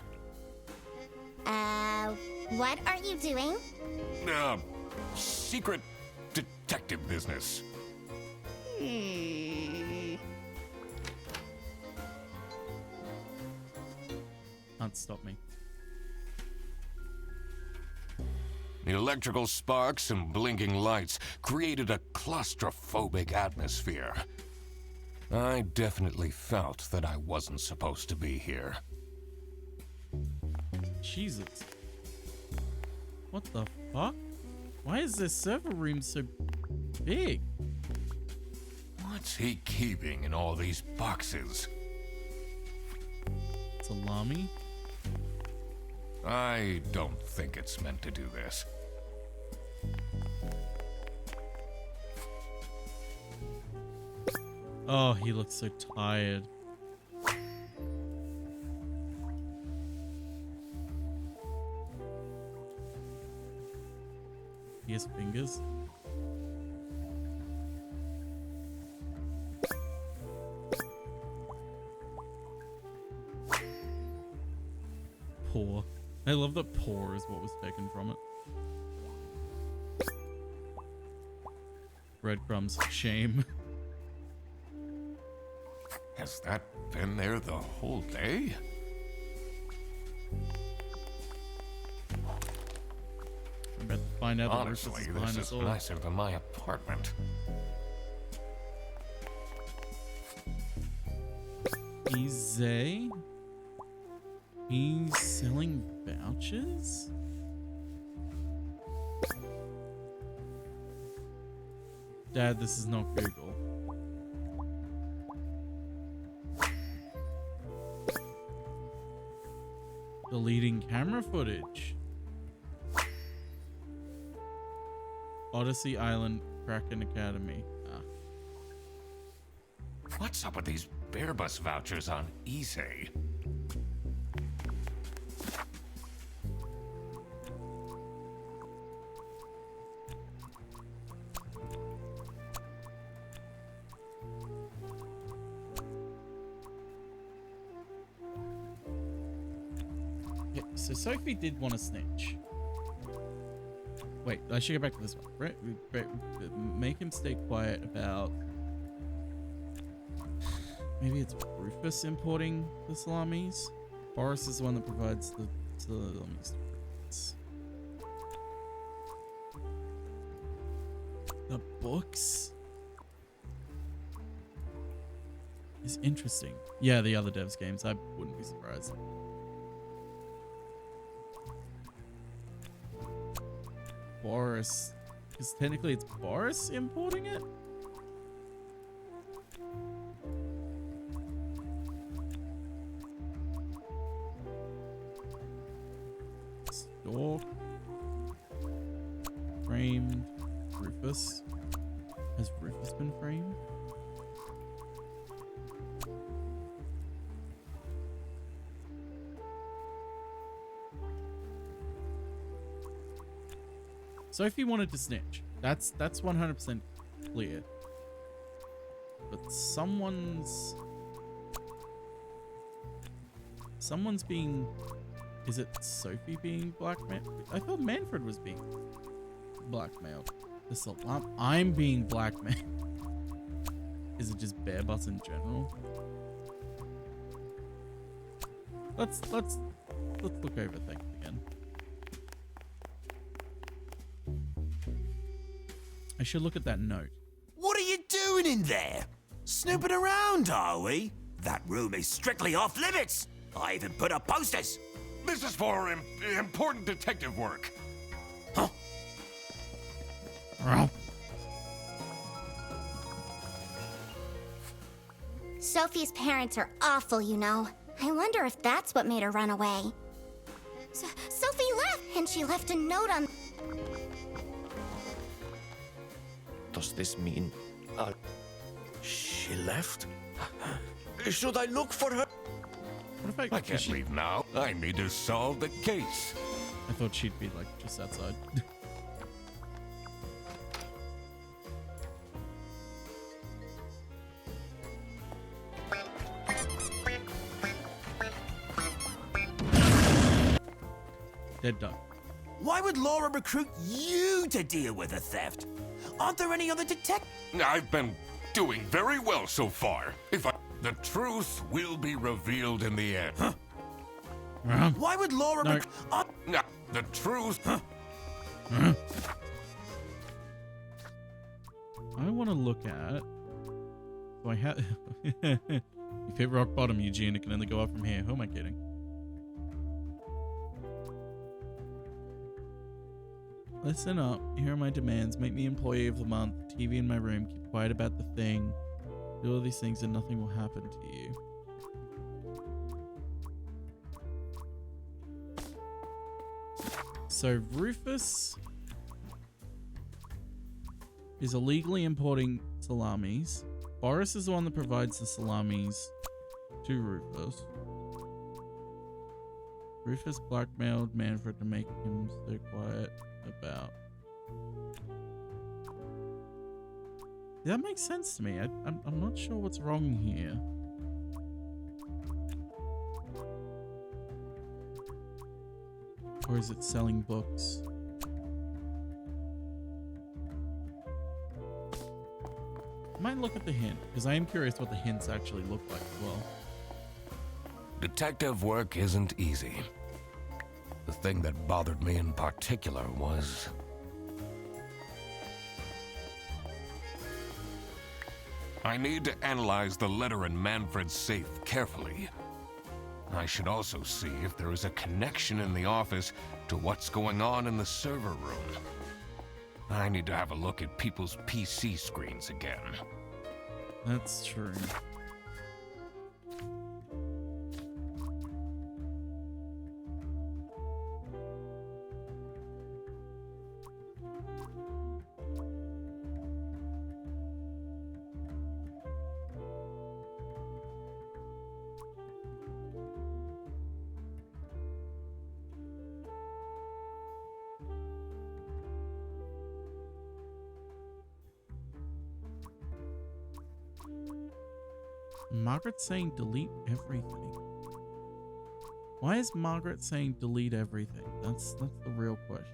What are you doing? Secret detective business. Can't stop me. The electrical sparks and blinking lights created a claustrophobic atmosphere. I definitely felt that I wasn't supposed to be here. Jesus. What the fuck? Why is this server room so big? What's he keeping in all these boxes? Salami? I don't think it's meant to do this. Oh, he looks so tired. He has fingers. Poor. I love that poor is what was taken from it. Breadcrumbs. Shame. Has that been there the whole day? I'm about to find out that Honestly, Rufus is this behind is us all. nicer than my apartment. Easy. He's selling vouchers? Dad, this is not Google. Deleting camera footage. Odyssey Island Kraken Academy. Ah. What's up with these bear bus vouchers on easy? Yeah, so Sophie did want to snitch. Wait, I should go back to this one. Make him stay quiet about... Maybe it's Rufus importing the salamis? Boris is the one that provides the salamis. The books? Is interesting. Yeah, the other devs games. I wouldn't be surprised. Boris, because technically it's Boris importing it? Store. Framed. Rufus. Has Rufus been framed? Sophie wanted to snitch. That's 100% clear. But someone's being... Is it Sophie being blackmailed? I thought Manfred was being blackmailed. I'm being blackmailed. Is it just bear butts in general? Let's look over things again. I should look at that note. What are you doing in there? Snooping around, are we? That room is strictly off limits. I even put up posters. This is for important detective work. Huh? Sophie's parents are awful, you know. I wonder if that's what made her run away. Sophie left, and she left a note on... Does this mean she left? Should I look for her? What if I can't leave now. I need to solve the case. I thought she'd be like just outside. Dead dog. Why would Laura recruit you to deal with the theft? Aren't there any other detectives? I've been doing very well so far. The truth will be revealed in the end. Huh? Why would Laura the truth... I want to look at... So I have... If you hit rock bottom, Eugene, it can only go up from here. Who am I kidding? Listen up. Here are my demands. Make me employee of the month. TV in my room. Keep quiet about the thing. Do all these things and nothing will happen to you. So Rufus is illegally importing salamis. Boris is the one that provides the salamis to Rufus. Rufus blackmailed Manfred to make him stay quiet about. That makes sense to me. I'm not sure what's wrong here. Or is it selling books? I might look at the hint, because I am curious what the hints actually look like as well. Detective work isn't easy. The thing that bothered me in particular was... I need to analyze the letter in Manfred's safe carefully. I should also see if there is a connection in the office to what's going on in the server room. I need to have a look at people's PC screens again. That's true. Margaret's saying delete everything. Why is Margaret saying delete everything? That's the real question.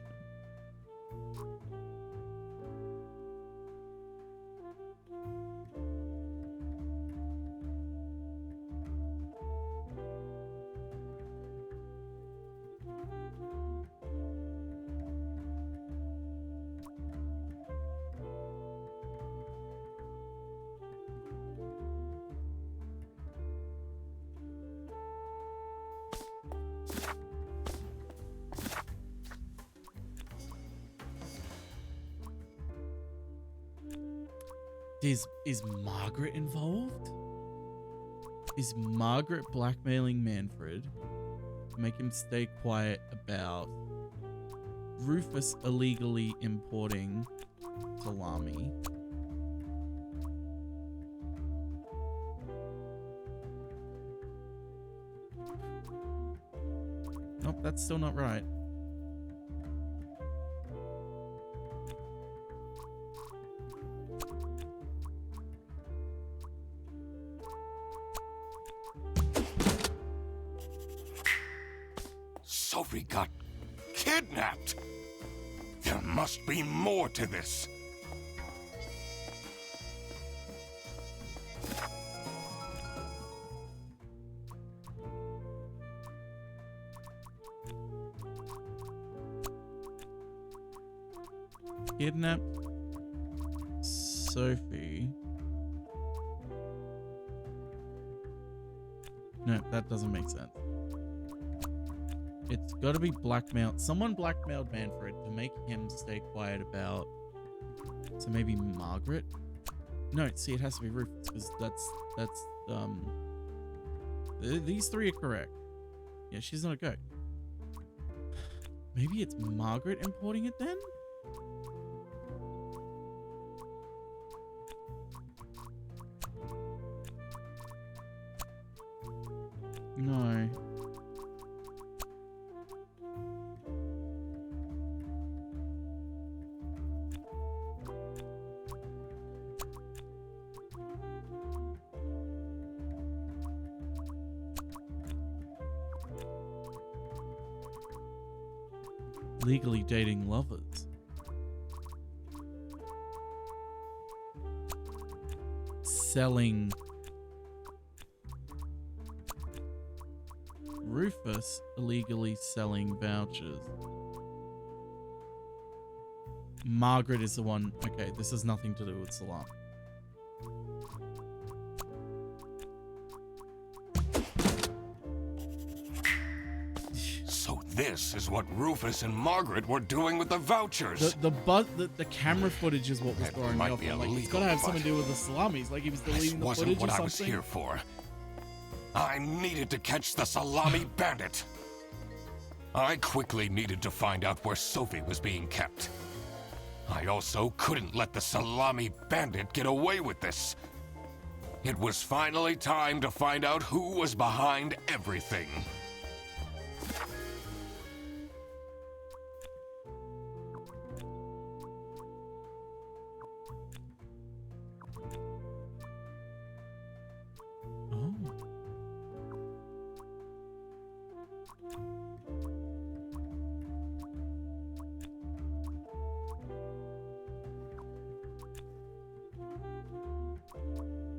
Is Margaret involved? Is Margaret blackmailing Manfred to make him stay quiet about Rufus illegally importing Salami? Nope, that's still not right. Sophie got kidnapped. There must be more to this. Kidnapped Sophie. No, that doesn't make sense. It's got to be blackmailed. Someone blackmailed Manfred to make him stay quiet about. So maybe Margaret. No, see, it has to be Rufus because that's these three are correct. Yeah, she's not a goat. Maybe it's Margaret importing it then. No. Legally dating lovers. Selling Rufus illegally selling vouchers. Margaret is the one. Okay, this has nothing to do with Salami. So this is what Rufus and Margaret were doing with the vouchers. The camera footage is what was throwing me off. Like, it's gotta have something to do with the salamis. Like he was deleting the footage or something. Wasn't what I was here for. I needed to catch the salami bandit. I quickly needed to find out where Sophie was being kept. I also couldn't let the Salami bandit get away with this. It was finally time to find out who was behind everything.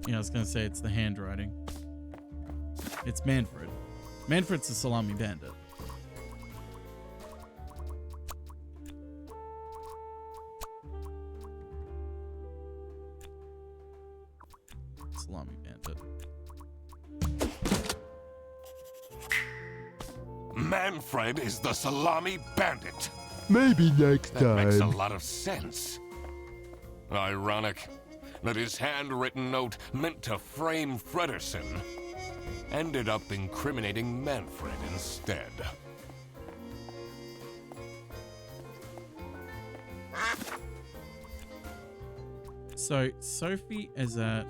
Yeah, I was gonna say it's the handwriting. It's Manfred. Manfred's the Salami bandit. Salami bandit. Manfred is the Salami bandit. Maybe next That makes a time. lot of sense. Ironic that his handwritten note meant to frame Frederson ended up incriminating Manfred instead. So Sophie is at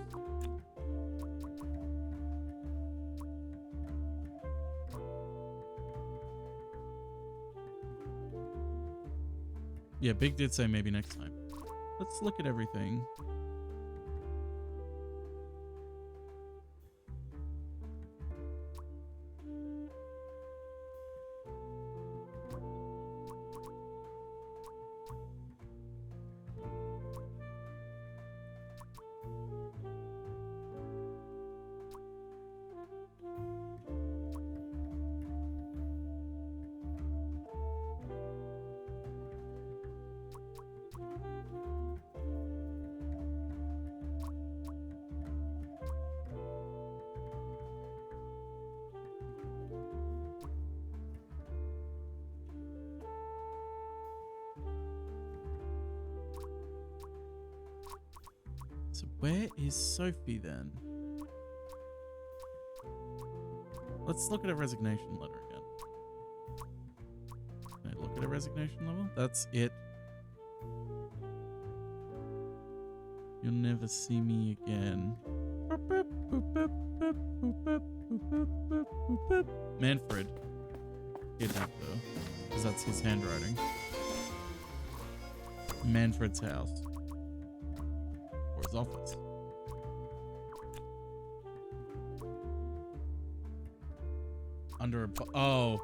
yeah, Big did say maybe next time. Let's look at everything. So where is Sophie then? Let's look at a resignation letter again. Can I look at a resignation level? That's it. You'll never see me again. Manfred. Kidnapped her. Because that's his handwriting. Manfred's house. Or his office. Under a oh.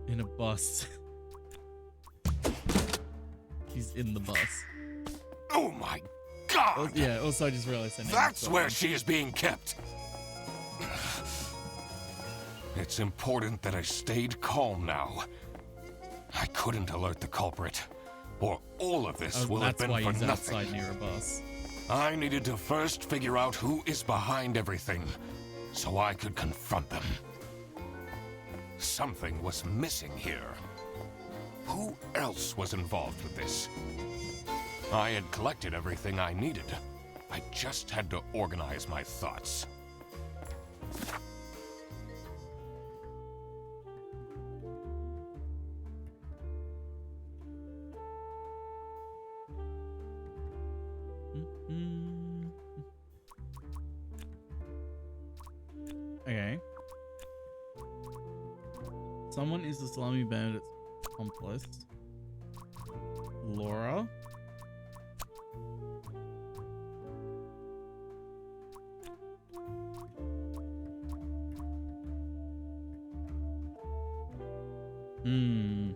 In a bus. He's in the bus. Oh my god! Oh, yeah, also I just realized her name. That's where she is being kept. It's important that I stayed calm now. I couldn't alert the culprit, or all of this will have That's been why for he's nothing. outside near a bus. I needed to first figure out who is behind everything, so I could confront them. Something was missing here. Who else was involved with this? I had collected everything I needed. I just had to organize my thoughts. Okay. Someone is the Salami Bandit's accomplice. Laura. Hmm.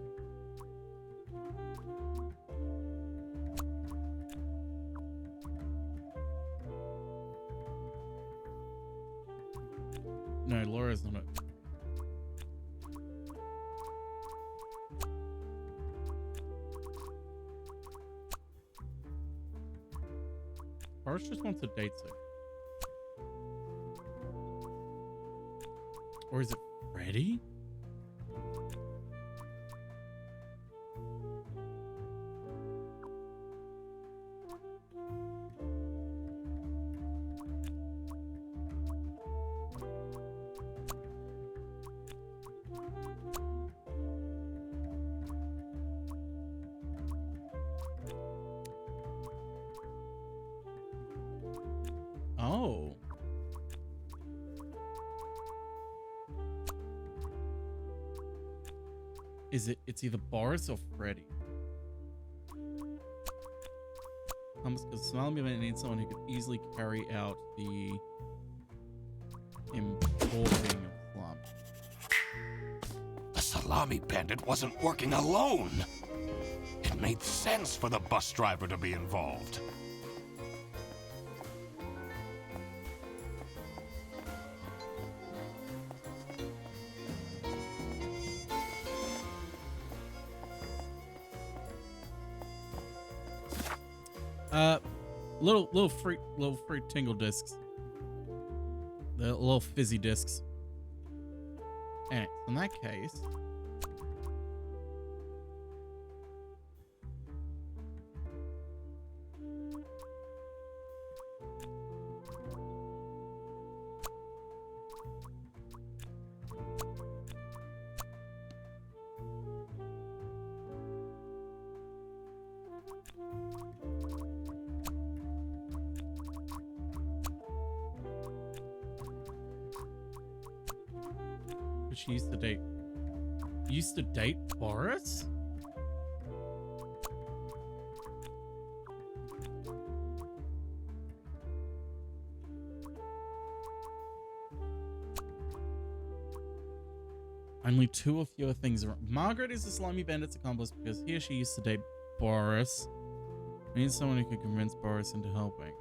No, Laura's not it. Horace just wants to date Sophie. Or is it Freddy? Oh. It's either Boris or Freddy. Because Salami needs someone who could easily carry out the importing of salami. The Salami Bandit wasn't working alone. It made sense for the bus driver to be involved. Little fruit tingle discs. The little fizzy discs. And in that case, she used to date Boris? Only two or fewer things are. Margaret is the Salami Bandit's accomplice because he or she used to date Boris. We need someone who can convince Boris into helping.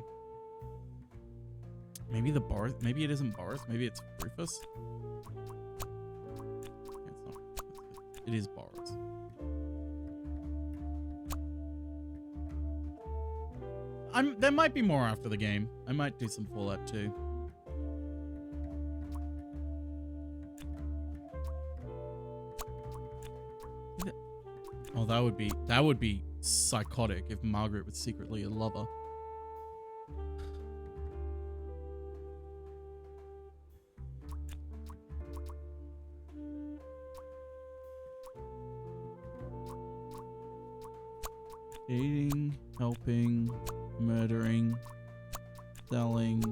Maybe it isn't Boris, maybe it's Rufus. It is Boris. There might be more after the game. I might do some Fallout 2. Oh, that would be psychotic if Margaret was secretly a lover. Dating, helping, murdering, selling,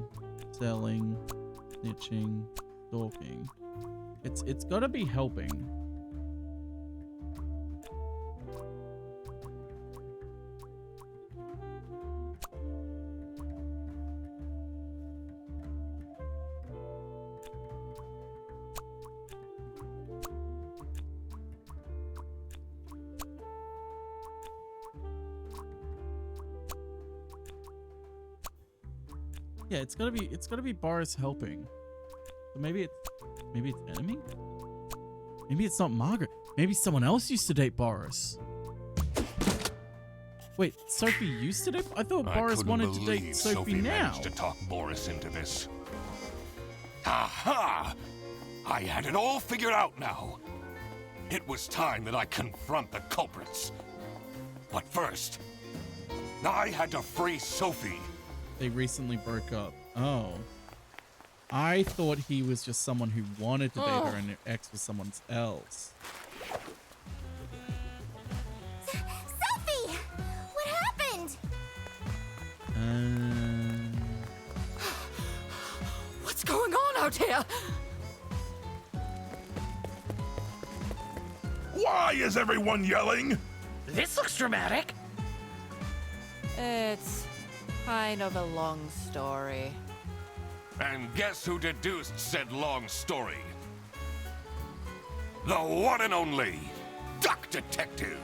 snitching, stalking. It's gotta be helping. Yeah, it's gotta be Boris helping. So maybe it's enemy? Maybe it's not Margaret. Maybe someone else used to date Boris. Wait, Sophie used to date? I thought Boris wanted to date Sophie now. Managed to talk Boris into this. Aha! I had it all figured out now. It was time that I confront the culprits. But first, I had to free Sophie. They recently broke up. Oh. I thought he was just someone who wanted to date her and her ex was someone else. Sophie! What happened? What's going on out here? Why is everyone yelling? This looks dramatic. It's kind of a long story. And guess who deduced said long story? The one and only Duck Detective.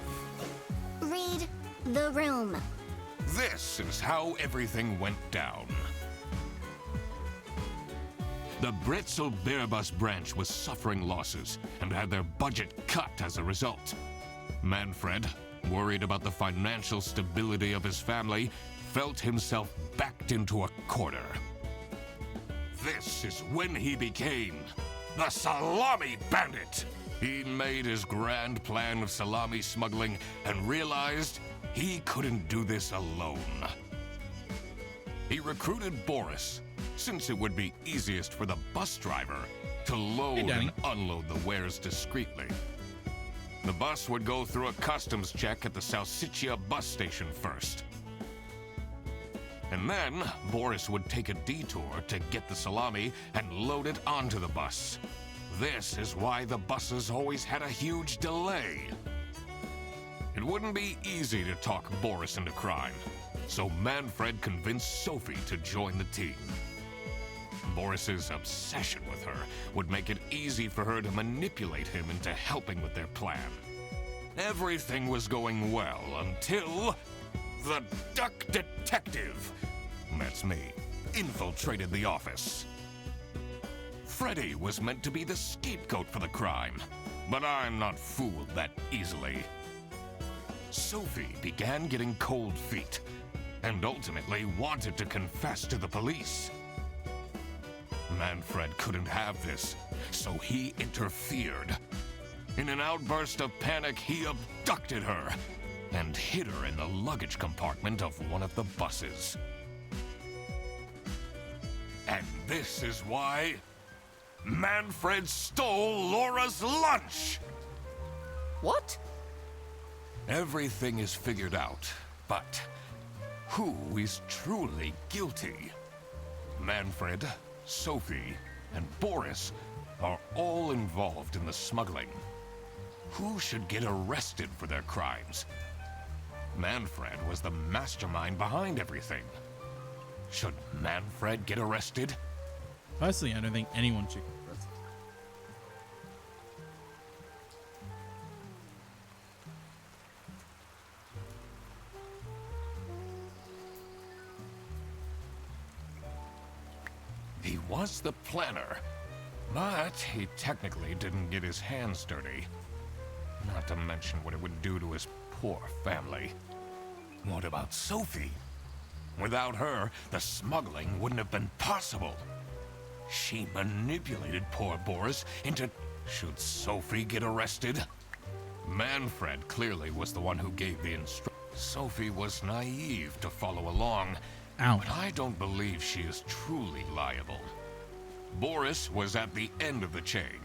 Read the room. This is how everything went down. The Bretzel Bearbus branch was suffering losses and had their budget cut as a result. Manfred, worried about the financial stability of his family, felt himself backed into a corner. This is when he became the Salami Bandit. He made his grand plan of salami smuggling and realized he couldn't do this alone. He recruited Boris, since it would be easiest for the bus driver to load Danny. and unload the wares discreetly. The bus would go through a customs check at the Salsiccia bus station first. And then, Boris would take a detour to get the salami and load it onto the bus. This is why the buses always had a huge delay. It wouldn't be easy to talk Boris into crime, so Manfred convinced Sophie to join the team. Boris's obsession with her would make it easy for her to manipulate him into helping with their plan. Everything was going well until the Duck Detective, that's me, infiltrated the office. Freddy was meant to be the scapegoat for the crime, but I'm not fooled that easily. Sophie began getting cold feet and ultimately wanted to confess to the police. Manfred couldn't have this, so he interfered. In an outburst of panic, he abducted her and hid her in the luggage compartment of one of the buses. And this is why Manfred stole Laura's lunch! What? Everything is figured out, but who is truly guilty? Manfred, Sophie, and Boris are all involved in the smuggling. Who should get arrested for their crimes? Manfred was the mastermind behind everything. Should Manfred get arrested? Personally, I don't think anyone should get arrested. He was the planner, but he technically didn't get his hands dirty. Not to mention what it would do to his poor family. What about Sophie? Without her, the smuggling wouldn't have been possible. She manipulated poor Boris into... Should Sophie get arrested? Manfred clearly was the one who gave the instructions. Sophie was naive to follow along, but I don't believe she is truly liable. Boris was at the end of the chain.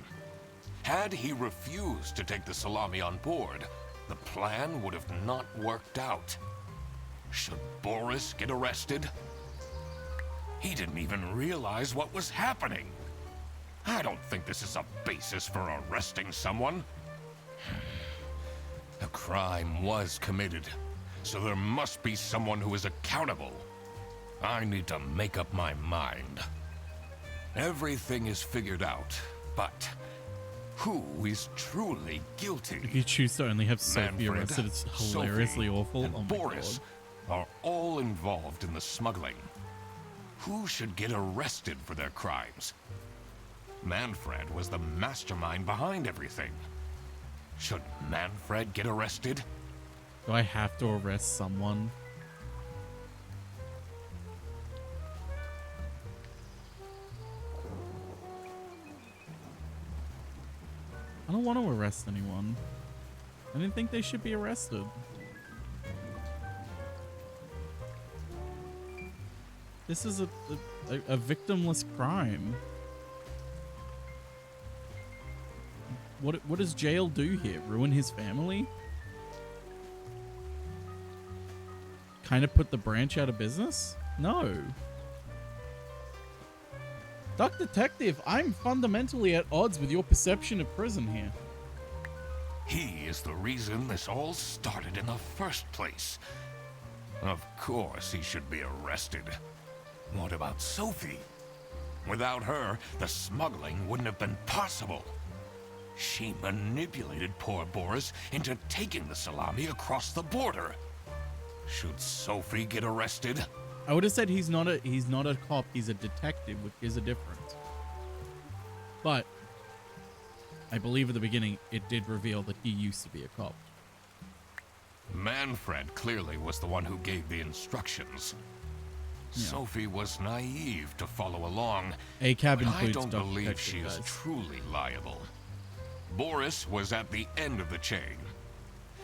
Had he refused to take the salami on board, the plan would have not worked out. Should Boris get arrested? He didn't even realize what was happening. I don't think this is a basis for arresting someone. A crime was committed, so there must be someone who is accountable. I need to make up my mind. Everything is figured out, but who is truly guilty? If you choose to only have Sophie Manfred, arrested, it's hilariously Sophie, awful. and Oh my Boris god. are all involved in the smuggling. Who should get arrested for their crimes? Manfred was the mastermind behind everything. Should Manfred get arrested? Do I have to arrest someone? I don't want to arrest anyone. I didn't think they should be arrested. This is a victimless crime. What does jail do here? Ruin his family? Kind of put the branch out of business? No. Duck Detective, I'm fundamentally at odds with your perception of prison here. He is the reason this all started in the first place. Of course he should be arrested. What about Sophie? Without her, the smuggling wouldn't have been possible. She manipulated poor Boris into taking the salami across the border. Should Sophie get arrested? I would have said he's not a cop, he's a detective, which is a difference. But I believe at the beginning it did reveal that he used to be a cop. Manfred clearly was the one who gave the instructions. Yeah. Sophie was naive to follow along. A cab but I includes don't Duck believe Detective, she is guys. truly liable. Boris was at the end of the chain.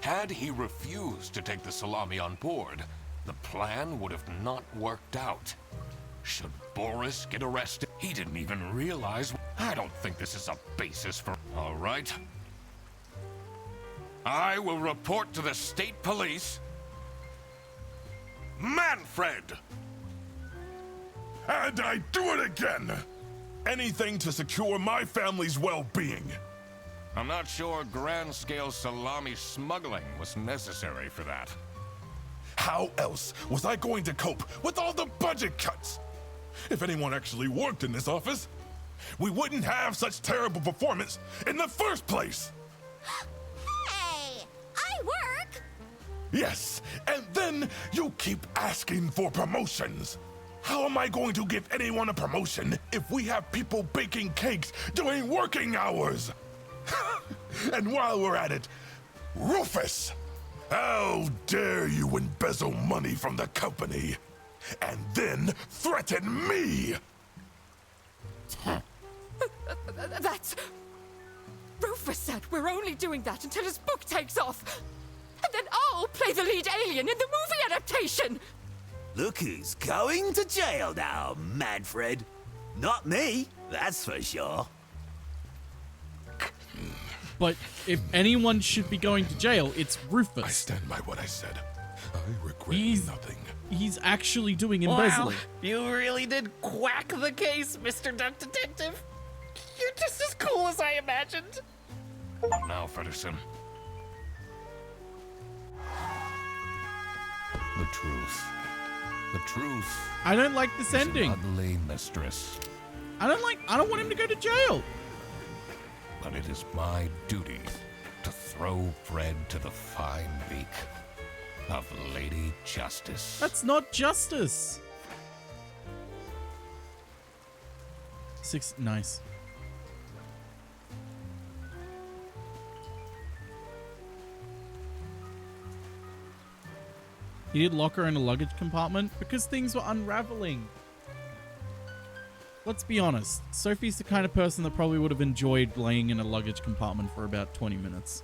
Had he refused to take the salami on board, the plan would have not worked out. Should Boris get arrested? He didn't even realize. I don't think this is a basis for. All right. I will report to the state police. Manfred! And I do it again! Anything to secure my family's well-being. I'm not sure grand-scale salami smuggling was necessary for that. How else was I going to cope with all the budget cuts? If anyone actually worked in this office, we wouldn't have such terrible performance in the first place! Hey! I work! Yes, and then you keep asking for promotions. How am I going to give anyone a promotion if we have people baking cakes during working hours? And while we're at it, Rufus! How dare you embezzle money from the company and then threaten me? That's... Rufus said we're only doing that until his book takes off. And then I'll play the lead alien in the movie adaptation. Look who's going to jail now, Manfred. Not me, that's for sure. But if anyone should be going to jail, it's Rufus. I stand by what I said. I regret nothing. He's actually doing embezzling. Wow, you really did quack the case, Mr. Duck Detective. You're just as cool as I imagined. Now, Fedderson. The truth. The truth. I don't like this is ending. An ugly mistress. I don't want him to go to jail. But it is my duty to throw bread to the fine beak of Lady Justice. That's not justice. 6, nice. He did lock her in a luggage compartment because things were unraveling. Let's be honest. Sophie's the kind of person that probably would have enjoyed laying in a luggage compartment for about 20 minutes.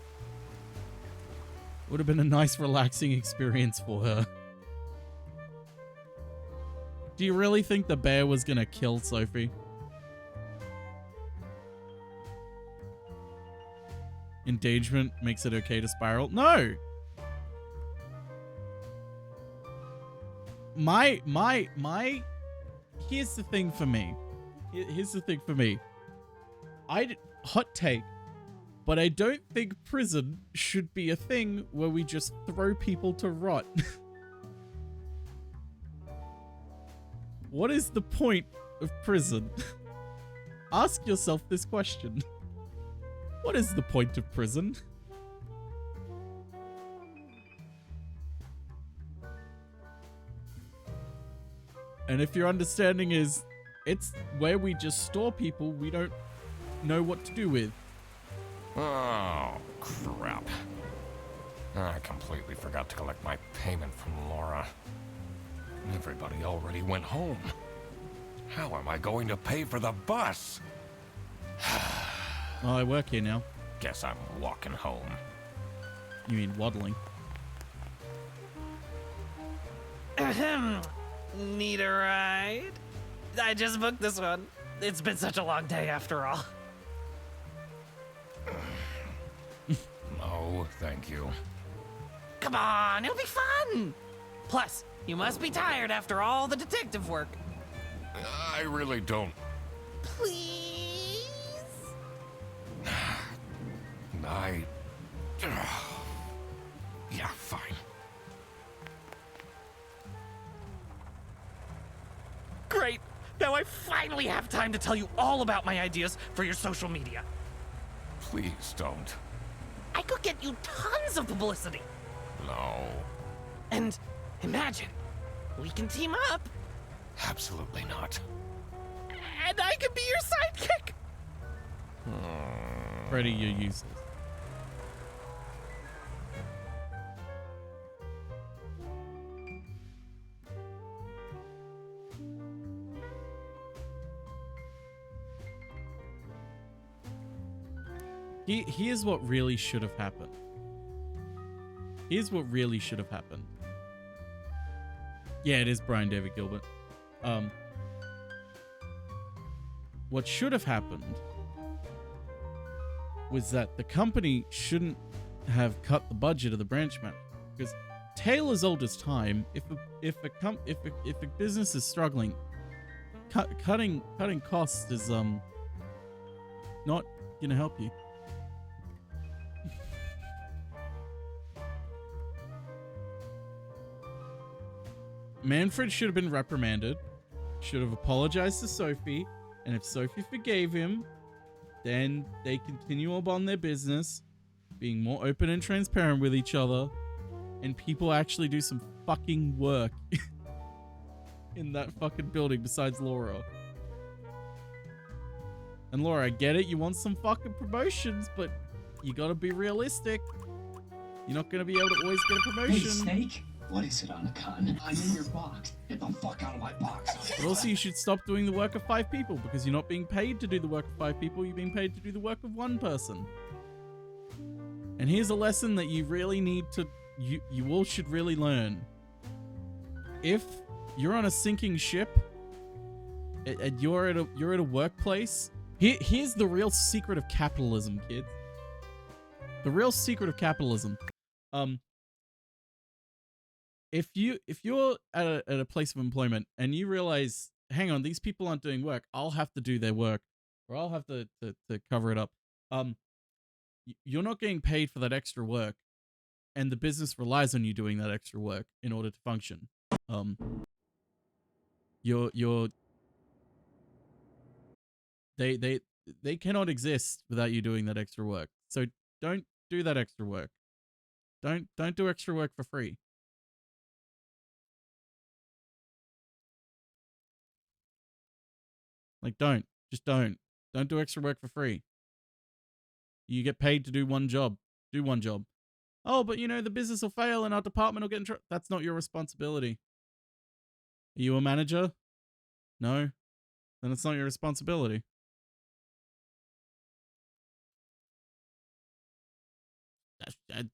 Would have been a nice, relaxing experience for her. Do you really think the bear was gonna kill Sophie? Engagement makes it okay to spiral? No! Here's the thing for me. Here's the thing for me. Hot take, but I don't think prison should be a thing where we just throw people to rot. What is the point of prison? Ask yourself this question. What is the point of prison? And if your understanding is it's where we just store people we don't know what to do with. Oh, crap. I completely forgot to collect my payment from Laura. Everybody already went home. How am I going to pay for the bus? Well, I work here now. Guess I'm walking home. You mean waddling? Ahem. Need a ride? I just booked this one. It's been such a long day after all. No, thank you. Come on, it'll be fun! Plus, you must be tired after all the detective work. I really don't. Please? Yeah, fine. Great! Now I finally have time to tell you all about my ideas for your social media. Please don't. I could get you tons of publicity. No. And imagine, we can team up. Absolutely not. And I can be your sidekick. Freddy, you're useless. Here's what really should have happened. Here's what really should have happened. Yeah, it is Brian David Gilbert. what should have happened was that the company shouldn't have cut the budget of the branch manager, because tale as old as time. If a business is struggling, cutting costs is not gonna help you. Manfred should have been reprimanded, should have apologized to Sophie, and if Sophie forgave him, then they continue on their business, being more open and transparent with each other, and people actually do some fucking work in that fucking building besides Laura. And Laura, I get it, you want some fucking promotions, but you gotta be realistic. You're not gonna be able to always get a promotion. Hey, Snake. What is it, Anakin? I'm in your box. Get the fuck out of my box. But also, you should stop doing the work of 5 people, because you're not being paid to do the work of 5 people, you're being paid to do the work of 1 person. And here's a lesson that you really need to, you all should really learn. If you're on a sinking ship, and you're at a workplace, here's the real secret of capitalism, kids. The real secret of capitalism. If you're at a place of employment and you realize, hang on, these people aren't doing work, I'll have to do their work, or I'll have to cover it up. You're not getting paid for that extra work, and the business relies on you doing that extra work in order to function. They cannot exist without you doing that extra work. So don't do that extra work. Don't do extra work for free. Like, just don't do extra work for free. You get paid to do one job. Do one job. Oh, but you know, the business will fail and our department will get in trouble. That's not your responsibility. Are you a manager? No? Then it's not your responsibility.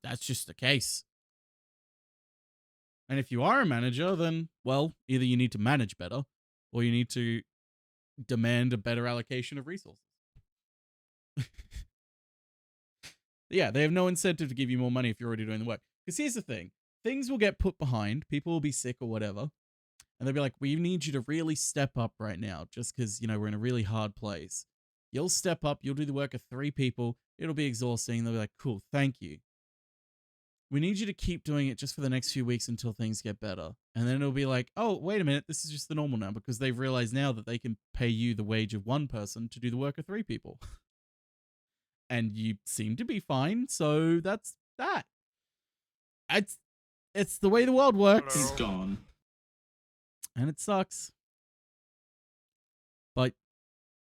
That's just the case. And if you are a manager, then, well, either you need to manage better, or you need to demand a better allocation of resources. Yeah, they have no incentive to give you more money if you're already doing the work. Because here's the thing. Things will get put behind. People will be sick or whatever. And they'll be like, we need you to really step up right now. Just because, you know, we're in a really hard place. You'll step up. You'll do the work of 3 people. It'll be exhausting. They'll be like, cool, thank you. We need you to keep doing it just for the next few weeks until things get better. And then it'll be like, oh, wait a minute. This is just the normal now, because they've realized now that they can pay you the wage of 1 person to do the work of 3 people. And you seem to be fine. So that's that. It's the way the world works. He's gone. And it sucks. But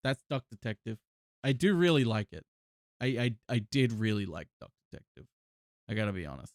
that's Duck Detective. I do really like it. I did really like Duck Detective. I gotta be honest.